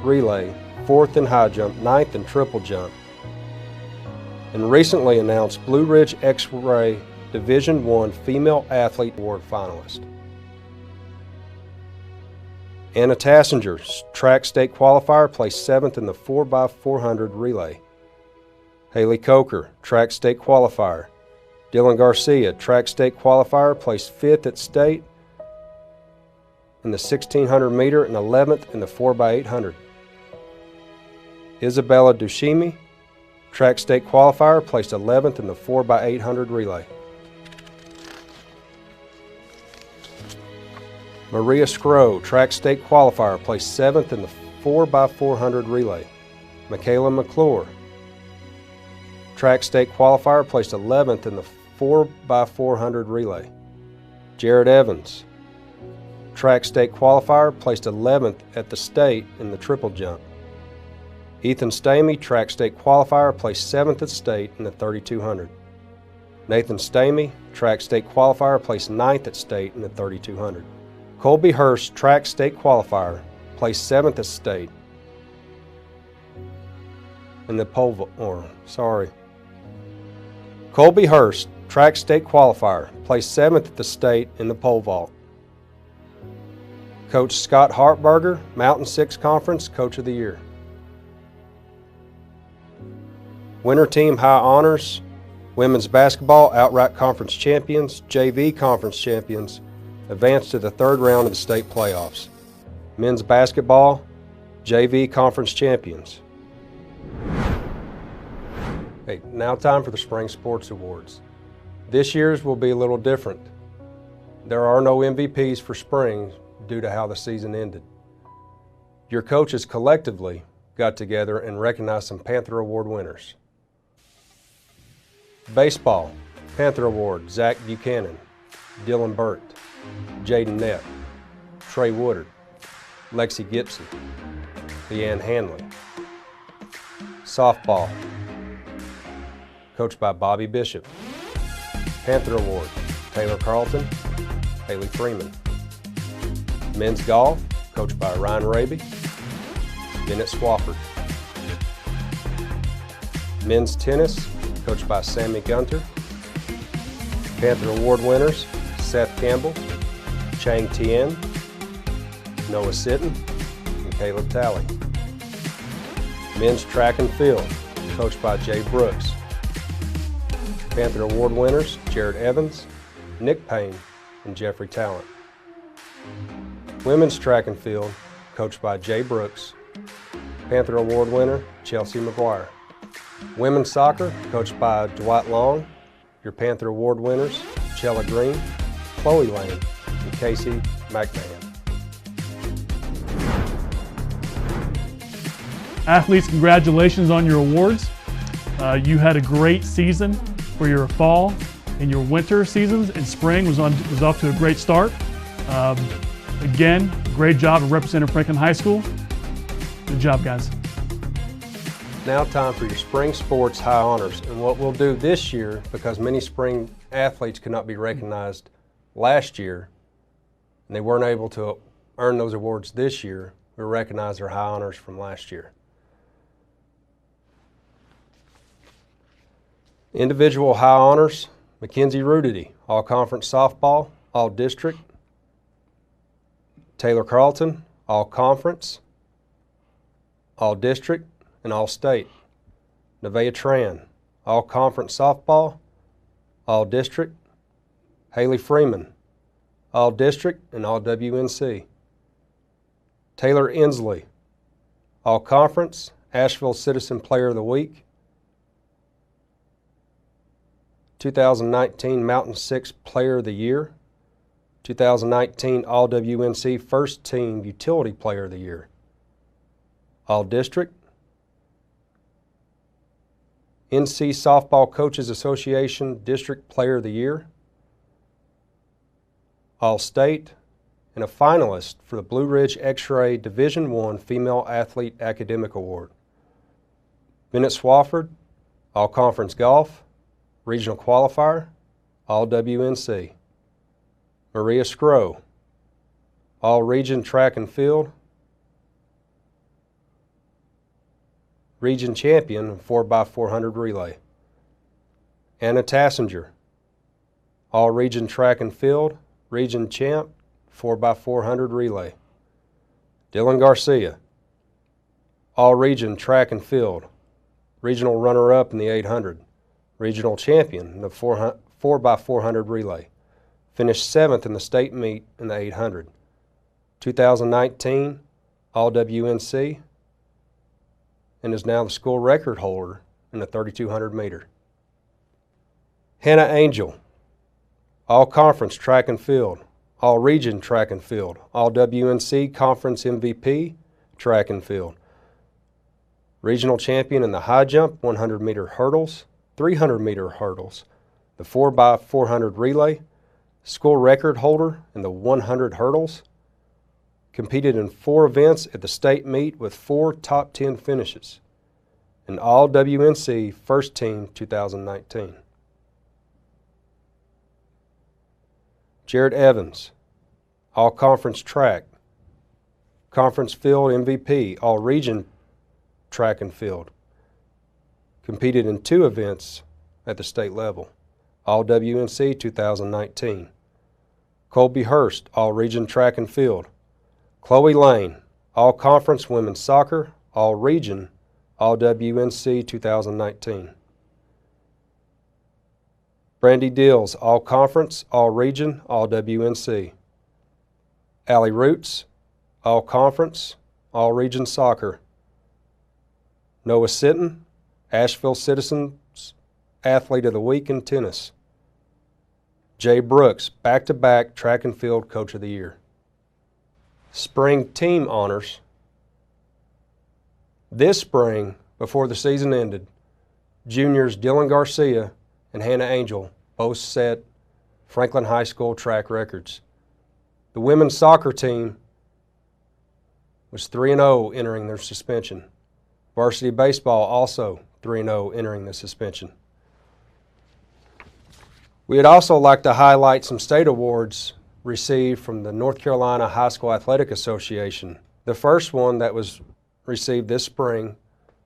relay, 4th in high jump, 9th in triple jump. And recently announced Blue Ridge X-Ray Division I Female Athlete Award finalist. Anna Tassinger, Track State Qualifier, placed 7th in the 4x400 relay. Haley Coker, Track State Qualifier. Dylan Garcia, Track State Qualifier, placed 5th at state in the 1600 meter and 11th in the 4x800. Isabella Dushimi, Track State Qualifier, placed 11th in the 4x800 relay. Maria Scrow, Track State Qualifier, placed 7th in the 4x400 relay. Michaela McClure, Track State Qualifier, placed 11th in the 4x400 relay. Jared Evans, Track State Qualifier, placed 11th at the state in the triple jump. Ethan Stamey, Track State Qualifier, placed 7th at state in the 3200. Nathan Stamey, Track State Qualifier, placed 9th at state in the 3200. Colby Hurst, Track State Qualifier, placed 7th at state in the pole vault. Colby Hurst, Track State Qualifier, placed 7th at the state in the pole vault. Coach Scott Hartberger, Mountain 6 Conference Coach of the Year. Winter Team High Honors, Women's Basketball Outright Conference Champions, JV Conference Champions, advanced to the 3rd round of the state playoffs. Men's Basketball, JV Conference Champions. Hey, now time for the Spring Sports Awards. This year's will be a little different. There are no MVPs for spring due to how the season ended. Your coaches collectively got together and recognized some Panther Award winners. Baseball, Panther Award, Zach Buchanan. Dylan Burt, Jaden Nett, Trey Woodard, Lexi Gibson, Leanne Hanley. Softball, coached by Bobby Bishop. Panther Award, Taylor Carlton, Haley Freeman. Men's golf, coached by Ryan Raby, Bennett Swafford. Men's tennis, coached by Sammy Gunter. Panther Award winners, Seth Campbell, Chang Tien, Noah Sitton, and Caleb Talley. Men's track and field, coached by Jay Brooks. Panther Award winners, Jared Evans, Nick Payne, and Jeffrey Talent. Women's track and field, coached by Jay Brooks. Panther Award winner, Chelsea McGuire. Women's soccer, coached by Dwight Long. Your Panther Award winners, Chella Green, Chloe Lane, and Casey McMahon. Athletes, congratulations on your awards. You had a great season for your fall and your winter seasons, and spring was off to a great start. Again, great job of representing Franklin High School. Good job, guys. Now time for your spring sports high honors. And what we'll do this year, because many spring athletes could not be recognized last year, and they weren't able to earn those awards this year, we'll recognize their high honors from last year. Individual high honors, Mackenzie Rudity, All-Conference Softball, All-District. Taylor Carlton, All-Conference, All-District, and All-State. Nevaeh Tran, All-Conference Softball, All-District. Haley Freeman, All-District and All-WNC. Taylor Inslee, All-Conference, Asheville Citizen Player of the Week. 2019 Mountain 6 Player of the Year. 2019 All-WNC First Team Utility Player of the Year. All-District. NC Softball Coaches Association District Player of the Year. All-State. And a finalist for the Blue Ridge X-Ray Division I Female Athlete Academic Award. Bennett Swafford, All-Conference Golf, Regional Qualifier, All-WNC. Maria Scrow, All-Region Track and Field, Region Champion 4x400 Relay. Anna Tassinger, All-Region Track and Field, Region Champ 4x400 Relay. Dylan Garcia, All-Region Track and Field, Regional Runner-Up in the 800, Regional Champion in the 4x400 Relay. Finished 7th in the state meet in the 800. 2019 All-WNC, and is now the school record holder in the 3200 meter. Hannah Angel, All-Conference Track and Field, All-Region Track and Field, All-WNC Conference MVP Track and Field. Regional champion in the high jump, 100 meter hurdles, 300 meter hurdles, the 4x400 relay, school record holder in the 100 hurdles, competed in 4 events at the state meet with 4 top 10 finishes, and All-WNC First Team 2019. Jared Evans, All-Conference Track, Conference Field MVP, All-Region Track and Field, competed in 2 events at the state level, All-WNC 2019. Colby Hurst, All-Region Track and Field. Chloe Lane, All-Conference Women's Soccer, All-Region, All-WNC 2019. Brandy Dills, All-Conference, All-Region, All-WNC. Allie Roots, All-Conference, All-Region Soccer. Noah Sitton, Asheville Citizens Athlete of the Week in Tennis. Jay Brooks, back-to-back Track and Field Coach of the Year. Spring team honors. This spring, before the season ended, juniors Dylan Garcia and Hannah Angel both set Franklin High School track records. The women's soccer team was 3-0 entering their suspension. Varsity baseball also 3-0 entering the suspension. We'd also like to highlight some state awards received from the North Carolina High School Athletic Association. The first one that was received this spring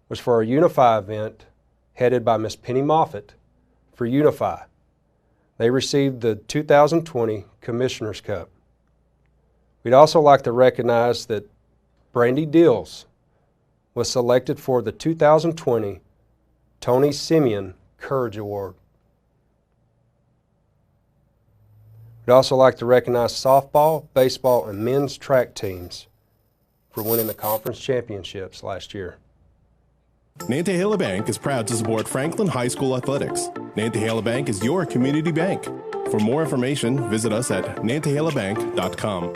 was for a Unify event headed by Miss Penny Moffitt for Unify. They received the 2020 Commissioner's Cup. We'd also like to recognize that Brandy Dills was selected for the 2020 Tony Simeon Courage Award. We'd also like to recognize softball, baseball, and men's track teams for winning the conference championships last year. Nantahala Bank is proud to support Franklin High School athletics. Nantahala Bank is your community bank. For more information, visit us at nantahalabank.com.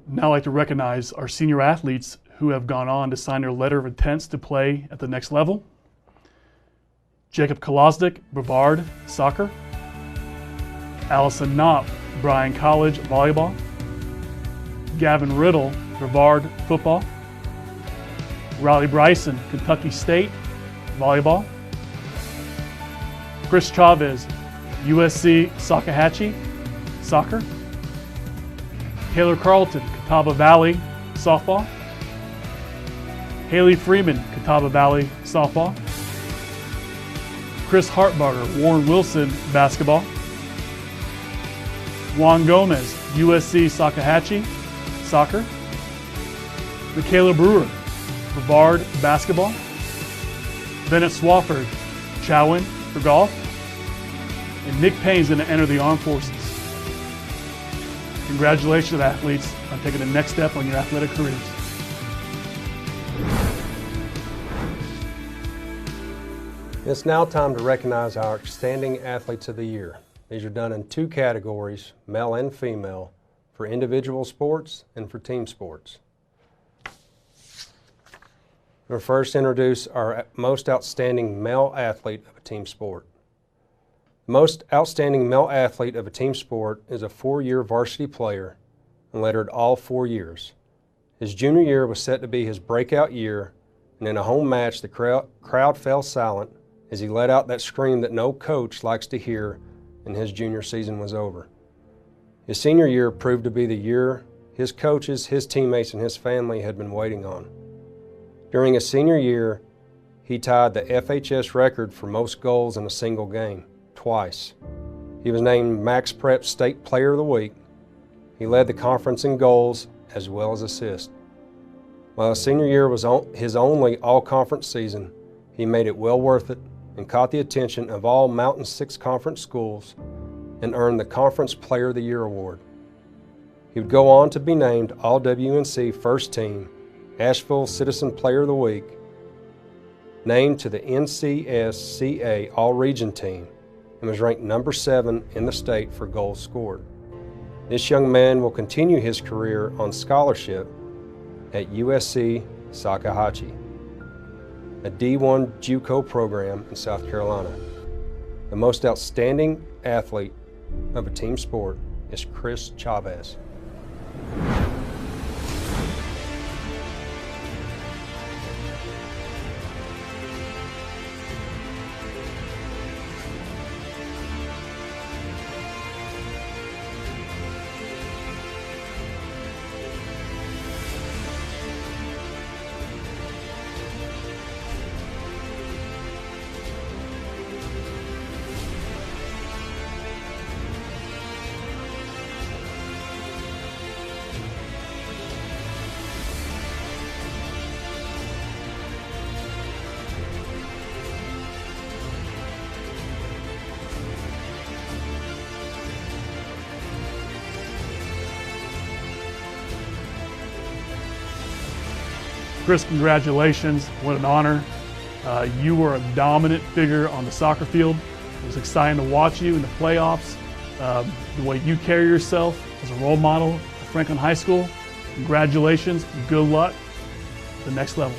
Now I'd like to recognize our senior athletes who have gone on to sign their letter of intents to play at the next level. Jacob Kolosnik, Brevard, soccer. Allison Knopp, Bryan College, volleyball. Gavin Riddle, Brevard, football. Riley Bryson, Kentucky State, volleyball. Chris Chavez, USC, Salkehatchie, soccer. Taylor Carlton, Catawba Valley, softball. Haley Freeman, Catawba Valley, softball. Chris Hartbarger, Warren Wilson, basketball. Juan Gomez, USC, Salkehatchie, soccer. Michaela Brewer, Brevard, basketball. Bennett Swafford, Chowan for golf. And Nick Payne's going to enter the Armed Forces. Congratulations, athletes, on taking the next step on your athletic careers. It's now time to recognize our Outstanding Athletes of the Year. These are done in two categories, male and female, for individual sports and for team sports. We'll first introduce our most outstanding male athlete of a team sport. The most outstanding male athlete of a team sport is a 4-year varsity player and lettered all 4 years. His junior year was set to be his breakout year, and in a home match the crowd fell silent as he let out that scream that no coach likes to hear, and his junior season was over. His senior year proved to be the year his coaches, his teammates, and his family had been waiting on. During his senior year, he tied the FHS record for most goals in a single game, twice. He was named Max Prep State Player of the Week. He led the conference in goals as well as assists. While his senior year was his only all-conference season, he made it well worth it and caught the attention of all Mountain 6 conference schools and earned the Conference Player of the Year award. He would go on to be named All-WNC First Team, Asheville Citizen Player of the Week, named to the NCSCA All-Region Team, and was ranked number 7 in the state for goals scored. This young man will continue his career on scholarship at USC Salkehatchie, a D1 JUCO program in South Carolina. The most outstanding athlete of a team sport is Chris Chavez. Chris, congratulations. What an honor. You were a dominant figure on the soccer field. It was exciting to watch you in the playoffs. The way you carry yourself as a role model at Franklin High School. Congratulations. Good luck. The next level.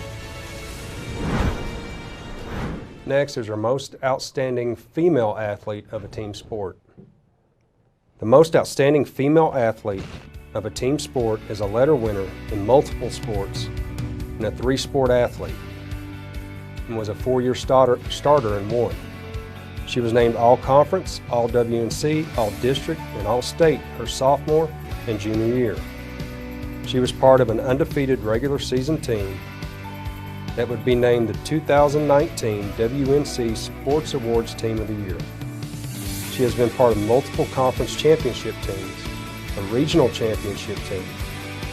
Next is our most outstanding female athlete of a team sport. The most outstanding female athlete of a team sport is a letter winner in multiple sports and a 3-sport athlete, and was a 4-year starter in 1. She was named All-Conference, All-WNC, All-District, and All-State her sophomore and junior year. She was part of an undefeated regular season team that would be named the 2019 WNC Sports Awards Team of the Year. She has been part of multiple conference championship teams, a regional championship team,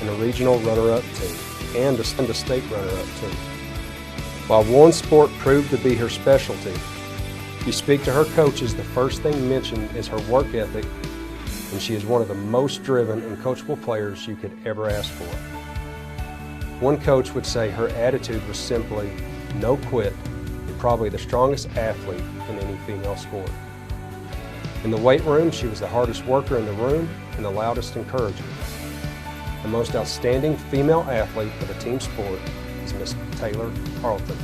and a regional runner-up team, and a state runner-up team. While one sport proved to be her specialty, if you speak to her coaches, the first thing mentioned is her work ethic, and she is one of the most driven and coachable players you could ever ask for. One coach would say her attitude was simply no quit, and probably the strongest athlete in any female sport. In the weight room, she was the hardest worker in the room and the loudest encourager. The most outstanding female athlete of a team sport is Miss Taylor Carlton.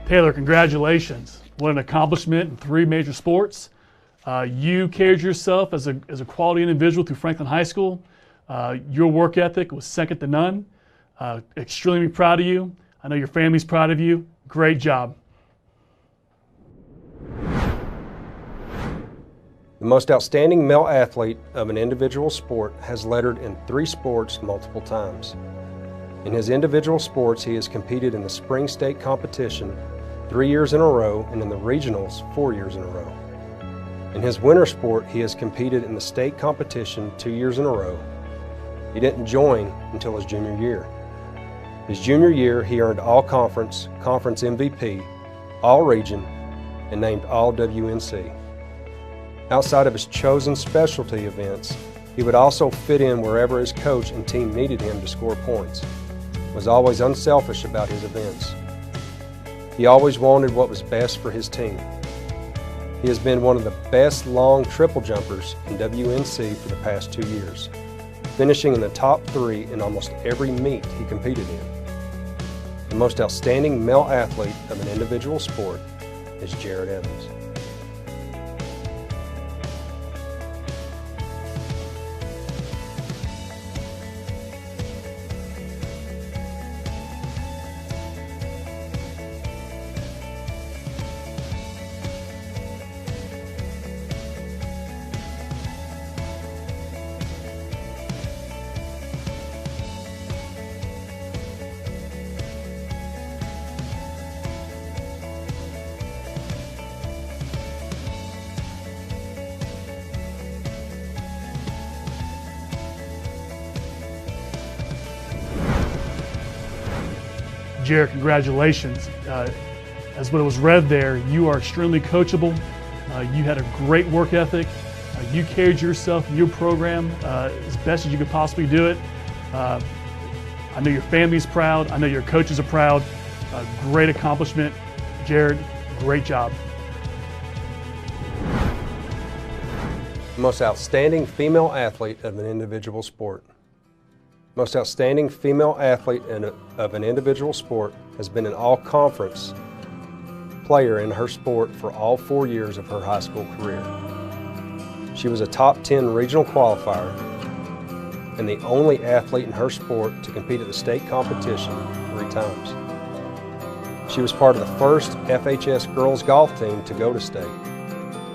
Taylor, congratulations. What an accomplishment in 3 major sports. You carried yourself as a quality individual through Franklin High School. Your work ethic was second to none. Extremely proud of you. I know your family's proud of you. Great job. The most outstanding male athlete of an individual sport has lettered in 3 sports multiple times. In his individual sports, he has competed in the spring state competition 3 years in a row and in the regionals 4 years in a row. In his winter sport, he has competed in the state competition 2 years in a row. He didn't join until his junior year. His junior year, he earned All-Conference, Conference MVP, All-Region, and named All-WNC. Outside of his chosen specialty events, he would also fit in wherever his coach and team needed him to score points. Was always unselfish about his events. He always wanted what was best for his team. He has been one of the best long triple jumpers in WNC for the past 2 years, finishing in the top 3 in almost every meet he competed in. The most outstanding male athlete of an individual sport is Jared Evans. Jared, congratulations. As what was read there, you are extremely coachable. You had a great work ethic. You carried yourself and your program as best as you could possibly do it. I know your family's proud. I know your coaches are proud. Great accomplishment. Jared, Great job. Most outstanding female athlete of an individual sport. Most outstanding female athlete of an individual sport has been an all-conference player in her sport for all 4 years of her high school career. She was a top 10 regional qualifier and the only athlete in her sport to compete at the state competition 3 times. She was part of the first FHS girls golf team to go to state.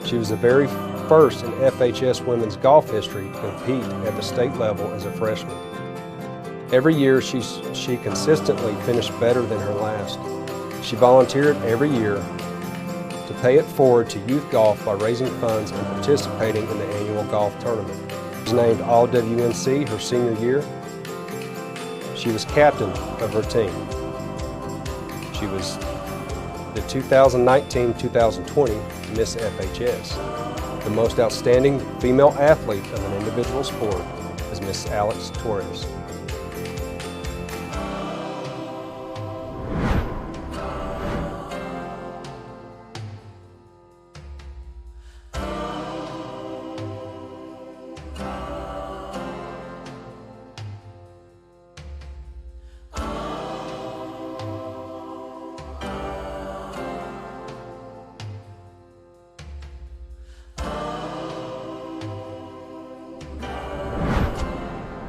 She was the very first in FHS women's golf history to compete at the state level as a freshman. Every year she consistently finished better than her last. She volunteered every year to pay it forward to youth golf by raising funds and participating in the annual golf tournament. She was named All-WNC her senior year. She was captain of her team. She was the 2019-2020 Miss FHS. The most outstanding female athlete of an individual sport is Miss Alex Torres.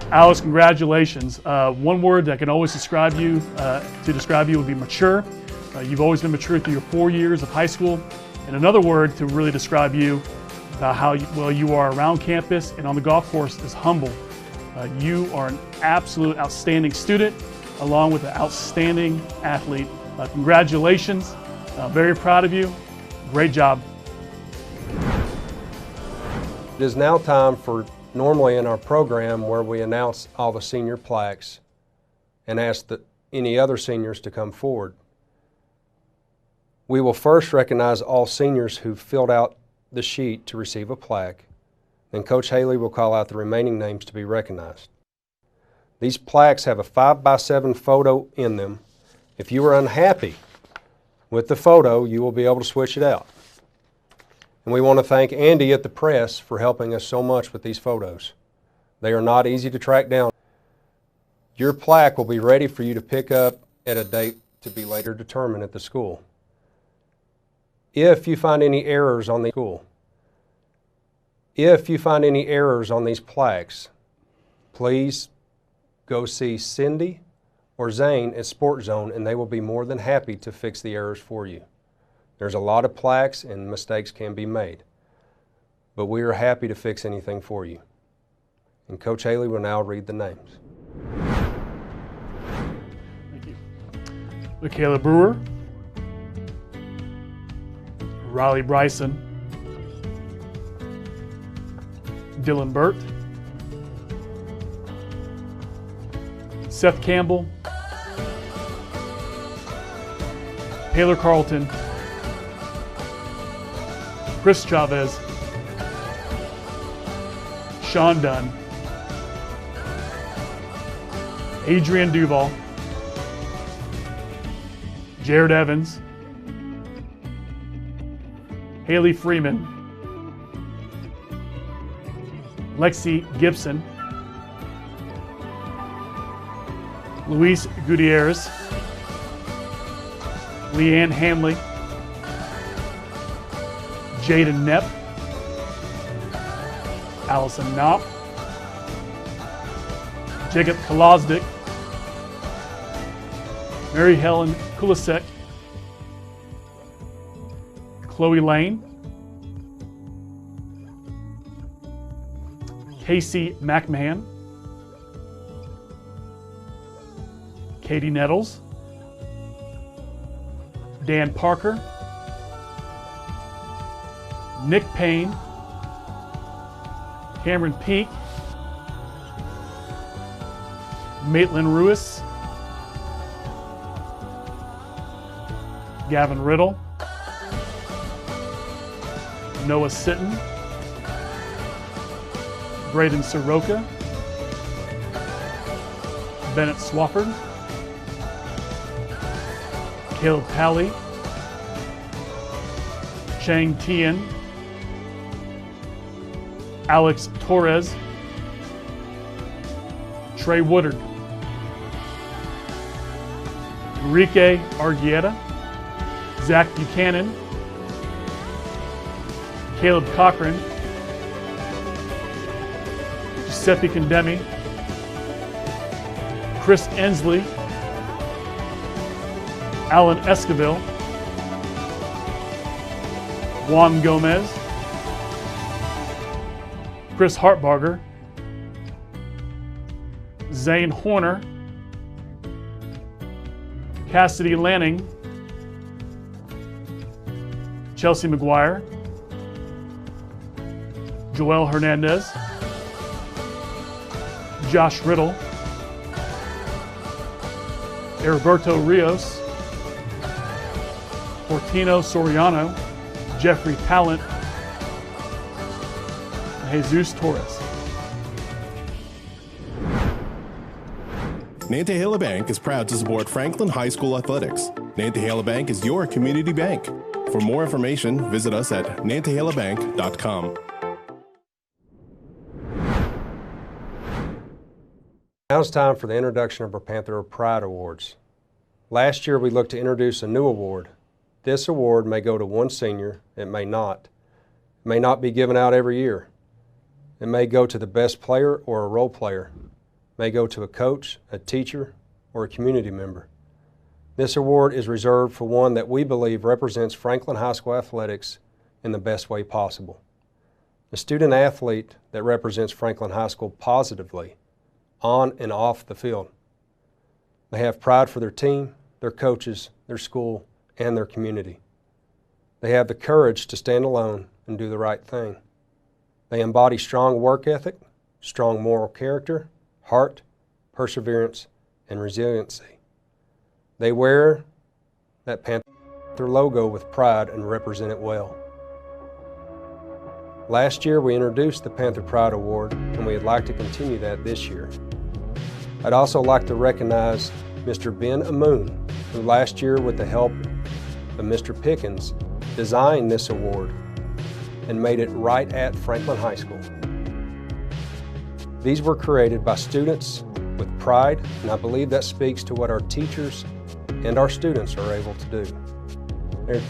Alex, congratulations. One word that can always describe you would be mature. You've always been mature through your 4 years of high school. And another word to really describe you, about how well you are around campus and on the golf course, is humble. You are an absolute outstanding student, along with an outstanding athlete. Congratulations. Very proud of you. Great job. It is now time for normally in our program where we announce all the senior plaques and ask any other seniors to come forward. We will first recognize all seniors who filled out the sheet to receive a plaque, then Coach Haley will call out the remaining names to be recognized. These plaques have a 5x7 photo in them. If you are unhappy with the photo, you will be able to switch it out. And we want to thank Andy at the press for helping us so much with these photos. They are not easy to track down. Your plaque will be ready for you to pick up at a date to be later determined at the school. If you find any errors on these plaques, please go see Cindy or Zane at Sport Zone, and they will be more than happy to fix the errors for you. There's a lot of plaques and mistakes can be made, but we are happy to fix anything for you. And Coach Haley will now read the names. Thank you. Michaela Brewer, Riley Bryson, Dylan Burt, Seth Campbell, Taylor Carlton, Chris Chavez, Sean Dunn, Adrian Duval, Jared Evans, Haley Freeman, Lexi Gibson, Luis Gutierrez, Leanne Hanley, Jaden Knepp, Allison Knopp, Jacob Kolosdik, Mary Helen Kulisek, Chloe Lane, Casey McMahon, Katie Nettles, Dan Parker, Nick Payne, Cameron Peak, Maitland Ruiz, Gavin Riddle, Noah Sitton, Braden Soroka, Bennett Swafford, Caleb Pally, Chang Tian, Alex Torres, Trey Woodard, Enrique Argueta, Zach Buchanan, Caleb Cochran, Giuseppe Condemi, Chris Ensley, Alan Esquivel, Juan Gomez, Chris Hartbarger, Zane Horner, Cassidy Lanning, Chelsea McGuire, Joel Hernandez, Josh Riddle, Heriberto Rios, Fortino Soriano, Jeffrey Talent, and Jesus Torres. Nantahala Bank is proud to support Franklin High School athletics. Nantahala Bank is your community bank. For more information, visit us at nantahalabank.com. Now it's time for the introduction of our Panther Pride Awards. Last year we looked to introduce a new award. This award may go to one senior, it may not. It may not be given out every year. It may go to the best player or a role player. It may go to a coach, a teacher, or a community member. This award is reserved for one that we believe represents Franklin High School athletics in the best way possible. A student athlete that represents Franklin High School positively, on and off the field. They have pride for their team, their coaches, their school, and their community. They have the courage to stand alone and do the right thing. They embody strong work ethic, strong moral character, heart, perseverance, and resiliency. They wear that Panther logo with pride and represent it well. Last year we introduced the Panther Pride Award, and we'd like to continue that this year. I'd also like to recognize Mr. Ben Amoon, who last year, with the help of Mr. Pickens, designed this award and made it right at Franklin High School. These were created by students with pride, and I believe that speaks to what our teachers and our students are able to do. They're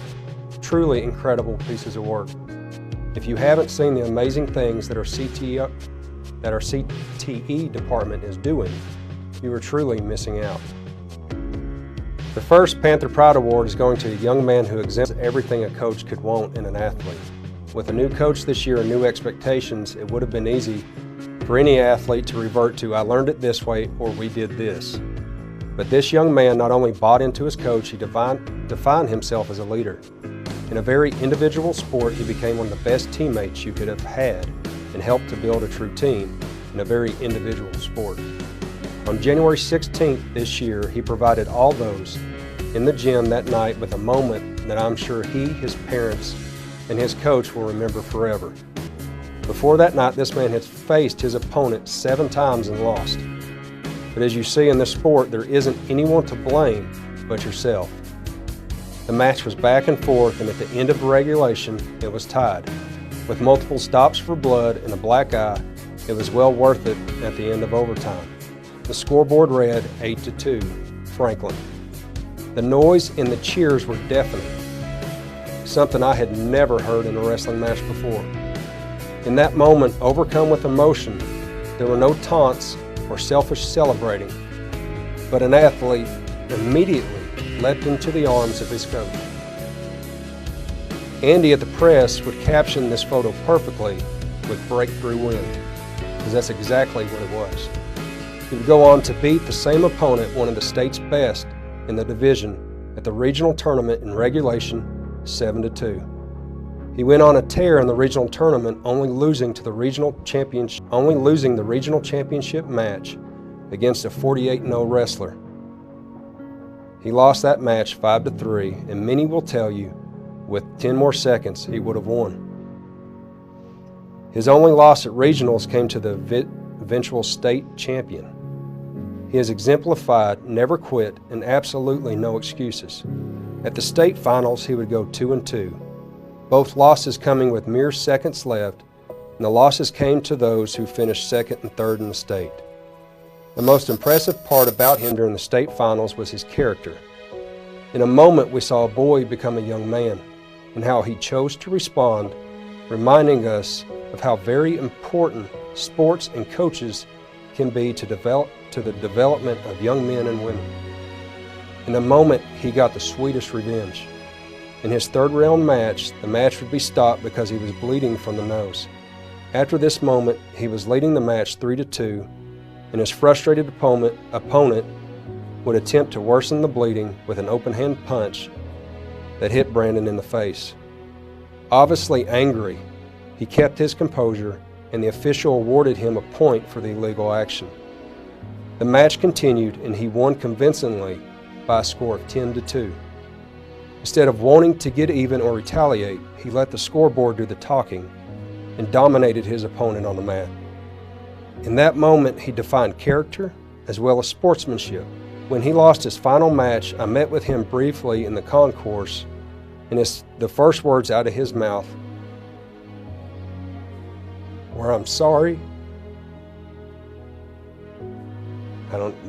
truly incredible pieces of work. If you haven't seen the amazing things that our CTE department is doing, you are truly missing out. The first Panther Pride Award is going to a young man who exemplifies everything a coach could want in an athlete. With a new coach this year and new expectations, it would have been easy for any athlete to revert to, I learned it this way, or we did this. But this young man not only bought into his coach, he defined himself as a leader. In a very individual sport, he became one of the best teammates you could have had and helped to build a true team in a very individual sport. On January 16th this year, he provided all those in the gym that night with a moment that I'm sure he, his parents, and his coach will remember forever. Before that night, this man had faced his opponent 7 times and lost. But as you see in this sport, there isn't anyone to blame but yourself. The match was back and forth, and at the end of regulation, it was tied. With multiple stops for blood and a black eye, it was well worth it at the end of overtime. The scoreboard read 8-2, Franklin. The noise and the cheers were deafening, something I had never heard in a wrestling match before. In that moment, overcome with emotion, there were no taunts or selfish celebrating, but an athlete immediately leapt into the arms of his coach. Andy at the press would caption this photo perfectly with breakthrough win, because that's exactly what it was. He would go on to beat the same opponent, one of the state's best in the division, at the regional tournament in regulation 7-2. He went on a tear in the regional tournament, only losing the regional championship match against a 48-0 wrestler. He lost that match 5-3, and many will tell you with 10 more seconds he would have won. His only loss at regionals came to the eventual state champion. He has exemplified, never quit, and absolutely no excuses. At the state finals, he would go 2-2. both losses coming with mere seconds left, and the losses came to those who finished second and third in the state. The most impressive part about him during the state finals was his character. In a moment, we saw a boy become a young man, and how he chose to respond, reminding us of how very important sports and coaches can be to the development of young men and women. In a moment, he got the sweetest revenge. In his third round match, the match would be stopped because he was bleeding from the nose. After this moment, he was leading the match 3-2, and his frustrated opponent would attempt to worsen the bleeding with an open hand punch that hit Brandon in the face. Obviously angry, he kept his composure, and the official awarded him a point for the illegal action. The match continued, and he won convincingly by a score of 10-2. Instead of wanting to get even or retaliate, he let the scoreboard do the talking and dominated his opponent on the mat. In that moment, he defined character as well as sportsmanship. When he lost his final match, I met with him briefly in the concourse, and the first words out of his mouth were, "I'm sorry."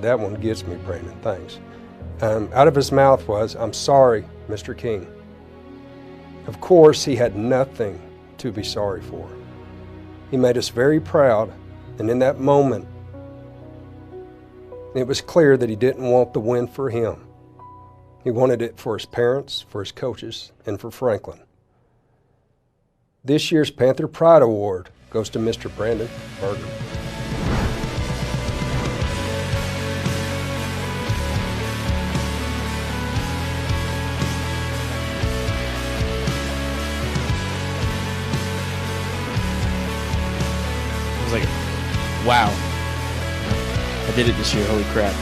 That one gets me, Brandon, thanks. Out of his mouth was, "I'm sorry, Mr. King." Of course, he had nothing to be sorry for. He made us very proud, and in that moment, it was clear that he didn't want the win for him. He wanted it for his parents, for his coaches, and for Franklin. This year's Panther Pride Award goes to Mr. Brandon Berger. I was like, wow, I did it this year, holy crap.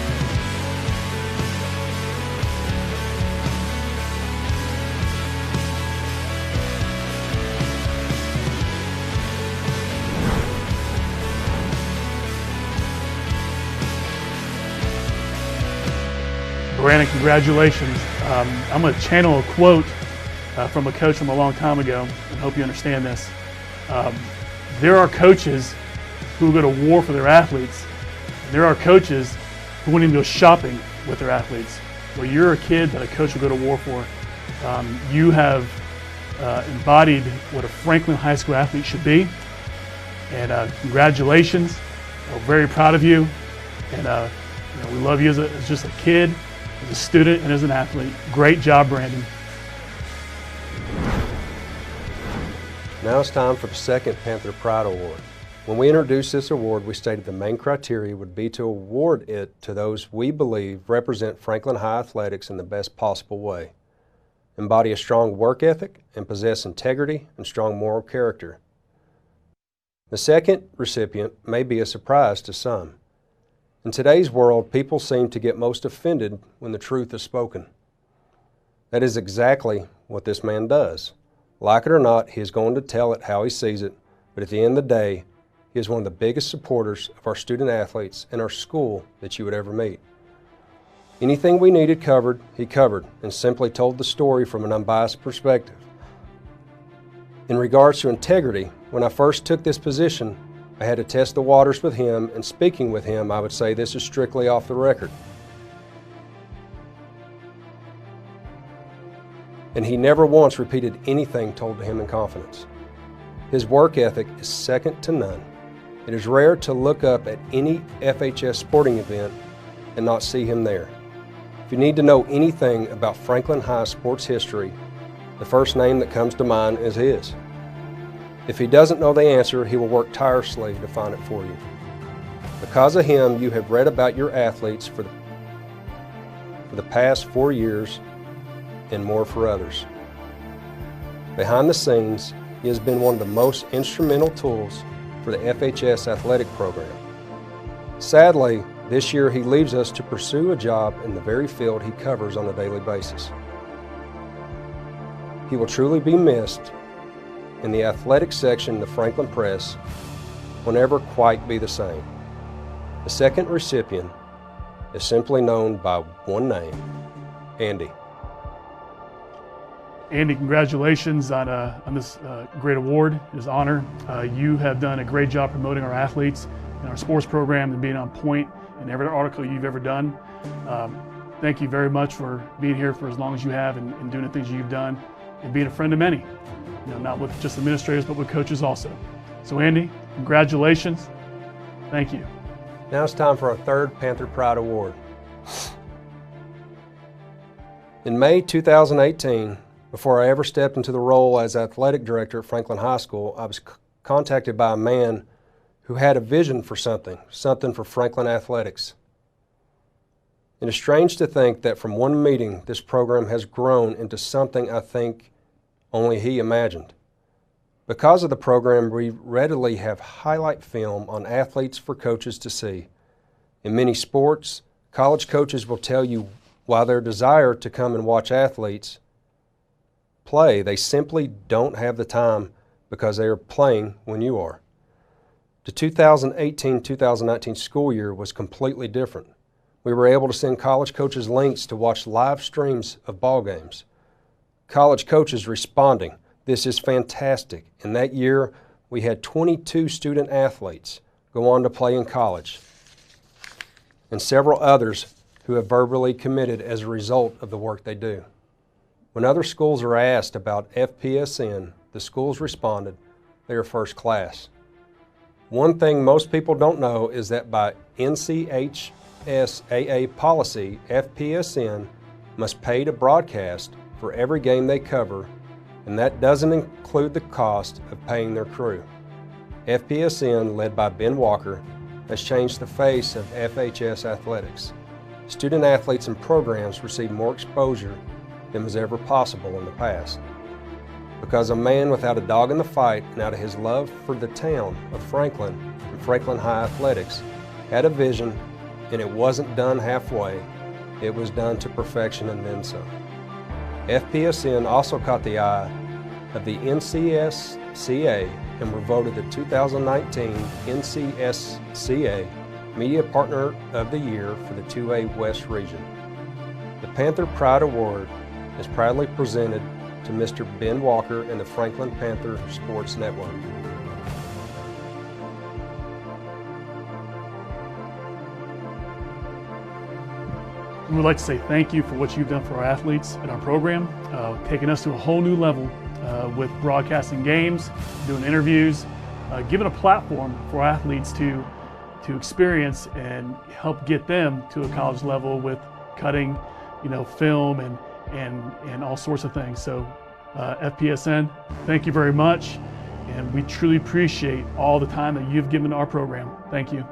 Brandon, congratulations. I'm going to channel a quote from a coach from a long time ago, and hope you understand this. There are coaches who go to war for their athletes. And there are coaches who won't even go shopping with their athletes. Well, you're a kid that a coach will go to war for. You have embodied what a Franklin High School athlete should be. And congratulations. We're very proud of you. And we love you as just a kid, as a student, and as an athlete. Great job, Brandon. Now it's time for the second Panther Pride Award. When we introduced this award, we stated the main criteria would be to award it to those we believe represent Franklin High athletics in the best possible way, embody a strong work ethic, and possess integrity and strong moral character. The second recipient may be a surprise to some. In today's world, people seem to get most offended when the truth is spoken. That is exactly what this man does. Like it or not, he is going to tell it how he sees it, but at the end of the day, he is one of the biggest supporters of our student athletes and our school that you would ever meet. Anything we needed covered, he covered, and simply told the story from an unbiased perspective. In regards to integrity, when I first took this position, I had to test the waters with him, and speaking with him, I would say this is strictly off the record. And he never once repeated anything told to him in confidence. His work ethic is second to none. It is rare to look up at any FHS sporting event and not see him there. If you need to know anything about Franklin High sports history, the first name that comes to mind is his. If he doesn't know the answer, he will work tirelessly to find it for you. Because of him, you have read about your athletes for the past 4 years and more for others. Behind the scenes, he has been one of the most instrumental tools for the FHS athletic program. Sadly, this year he leaves us to pursue a job in the very field he covers on a daily basis. He will truly be missed, and the athletic section of the Franklin Press will never quite be the same. The second recipient is simply known by one name, Andy. Andy, congratulations on this great award, this honor. You have done a great job promoting our athletes and our sports program and being on point in every article you've ever done. Thank you very much for being here for as long as you have and doing the things you've done and being a friend of many. You know, not with just administrators, but with coaches also. So Andy, congratulations. Thank you. Now it's time for our third Panther Pride Award. In May 2018, before I ever stepped into the role as athletic director at Franklin High School, I was contacted by a man who had a vision for something for Franklin athletics. It is strange to think that from one meeting, this program has grown into something I think only he imagined. Because of the program, we readily have highlight film on athletes for coaches to see. In many sports, college coaches will tell you why their desire to come and watch athletes play, they simply don't have the time because they are playing when you are. The 2018-2019 school year was completely different. We were able to send college coaches links to watch live streams of ball games. College coaches responding, "This is fantastic." And that year, we had 22 student athletes go on to play in college, and several others who have verbally committed as a result of the work they do. When other schools are asked about FPSN, the schools responded, they are first class. One thing most people don't know is that by NCHSAA policy, FPSN must pay to broadcast for every game they cover, and that doesn't include the cost of paying their crew. FPSN, led by Ben Walker, has changed the face of FHS athletics. Student athletes and programs receive more exposure than was ever possible in the past. Because a man without a dog in the fight and out of his love for the town of Franklin and Franklin High athletics had a vision, and it wasn't done halfway, it was done to perfection and then some. FPSN also caught the eye of the NCSCA and were voted the 2019 NCSCA Media Partner of the Year for the 2A West region. The Panther Pride Award is proudly presented to Mr. Ben Walker and the Franklin Panther Sports Network. We would like to say thank you for what you've done for our athletes and our program, taking us to a whole new level with broadcasting games, doing interviews, giving a platform for athletes to experience and help get them to a college level with cutting, film and all sorts of things. So FPSN, thank you very much, and we truly appreciate all the time that you've given to our program. Thank you.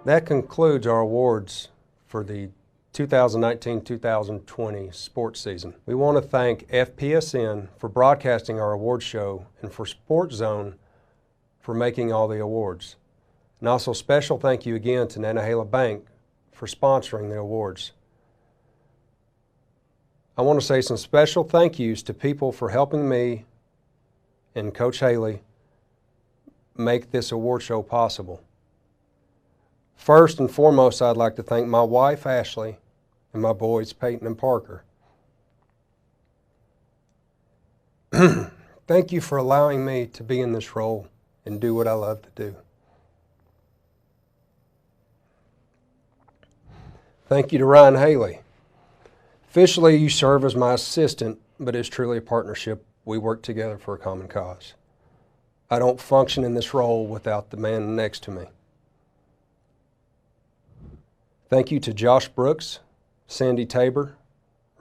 That concludes our awards for the 2019-2020 sports season. We want to thank FPSN for broadcasting our award show and for Sports Zone for making all the awards. And also special thank you again to Nantahala Bank for sponsoring the awards. I want to say some special thank yous to people for helping me and Coach Haley make this award show possible. First and foremost, I'd like to thank my wife, Ashley, and my boys, Peyton and Parker. Thank you for allowing me to be in this role and do what I love to do. Thank you to Ryan Haley. Officially, you serve as my assistant, but it's truly a partnership. We work together for a common cause. I don't function in this role without the man next to me. Thank you to Josh Brooks, Sandy Tabor,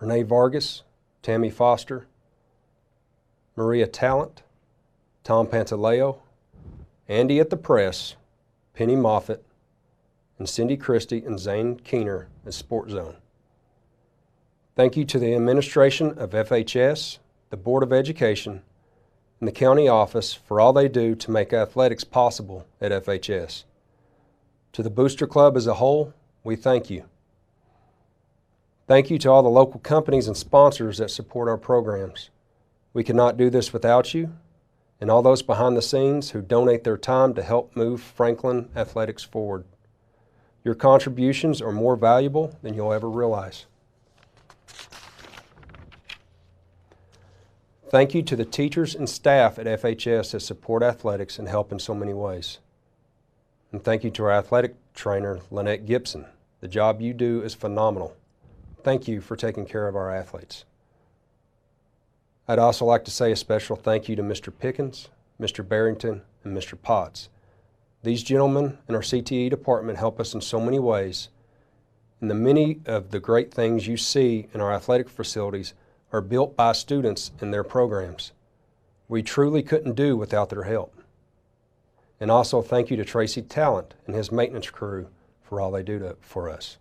Renee Vargas, Tammy Foster, Maria Talent, Tom Pantaleo, Andy at the press, Penny Moffitt, and Cindy Christie and Zane Keener at Sports Zone. Thank you to the administration of FHS, the Board of Education, and the county office for all they do to make athletics possible at FHS. To the Booster Club as a whole, we thank you. Thank you to all the local companies and sponsors that support our programs. We could not do this without you, and all those behind the scenes who donate their time to help move Franklin athletics forward. Your contributions are more valuable than you'll ever realize. Thank you to the teachers and staff at FHS that support athletics and help in so many ways. And thank you to our athletic trainer, Lynette Gibson. The job you do is phenomenal. Thank you for taking care of our athletes. I'd also like to say a special thank you to Mr. Pickens, Mr. Barrington, and Mr. Potts. These gentlemen in our CTE department help us in so many ways, and many of the great things you see in our athletic facilities are built by students in their programs. We truly couldn't do without their help. And also thank you to Tracy Talent and his maintenance crew for all they do for us.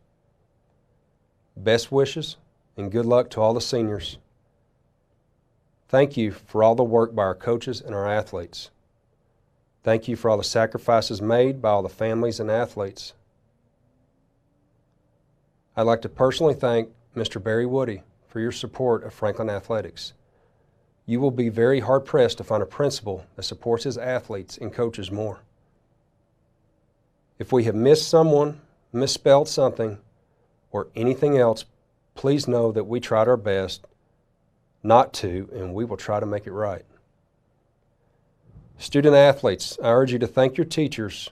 Best wishes and good luck to all the seniors. Thank you for all the work by our coaches and our athletes. Thank you for all the sacrifices made by all the families and athletes. I'd like to personally thank Mr. Barry Woody for your support of Franklin Athletics. You will be very hard-pressed to find a principal that supports his athletes and coaches more. If we have missed someone, misspelled something, or anything else, please know that we tried our best not to, and we will try to make it right. Student athletes, I urge you to thank your teachers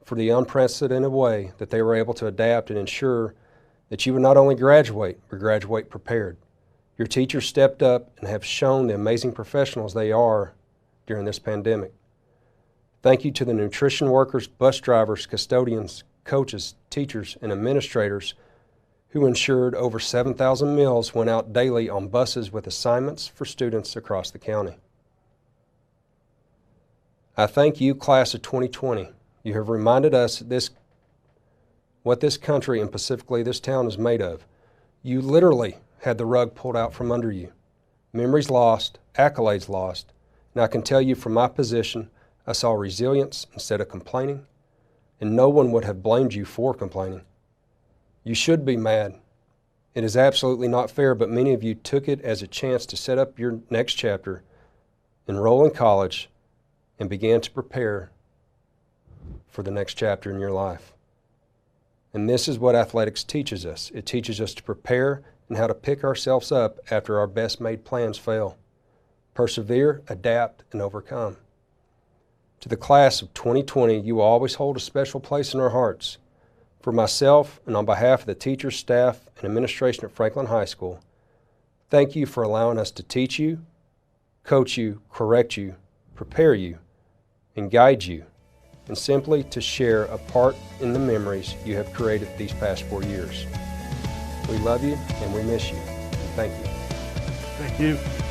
for the unprecedented way that they were able to adapt and ensure that you would not only graduate, but graduate prepared. Your teachers stepped up and have shown the amazing professionals they are during this pandemic. Thank you to the nutrition workers, bus drivers, custodians, coaches, teachers, and administrators who ensured over 7,000 meals went out daily on buses with assignments for students across the county. I thank you, class of 2020. You have reminded us what this country and specifically this town is made of. You literally had the rug pulled out from under you. Memories lost, accolades lost, and I can tell you from my position, I saw resilience instead of complaining, and no one would have blamed you for complaining. You should be mad. It is absolutely not fair, but many of you took it as a chance to set up your next chapter, enroll in college, and began to prepare for the next chapter in your life. And this is what athletics teaches us. It teaches us to prepare and how to pick ourselves up after our best made plans fail. Persevere, adapt, and overcome. To the class of 2020, you will always hold a special place in our hearts. For myself and on behalf of the teachers, staff, and administration at Franklin High School, thank you for allowing us to teach you, coach you, correct you, prepare you, and guide you, and simply to share a part in the memories you have created these past 4 years. We love you and we miss you. Thank you. Thank you.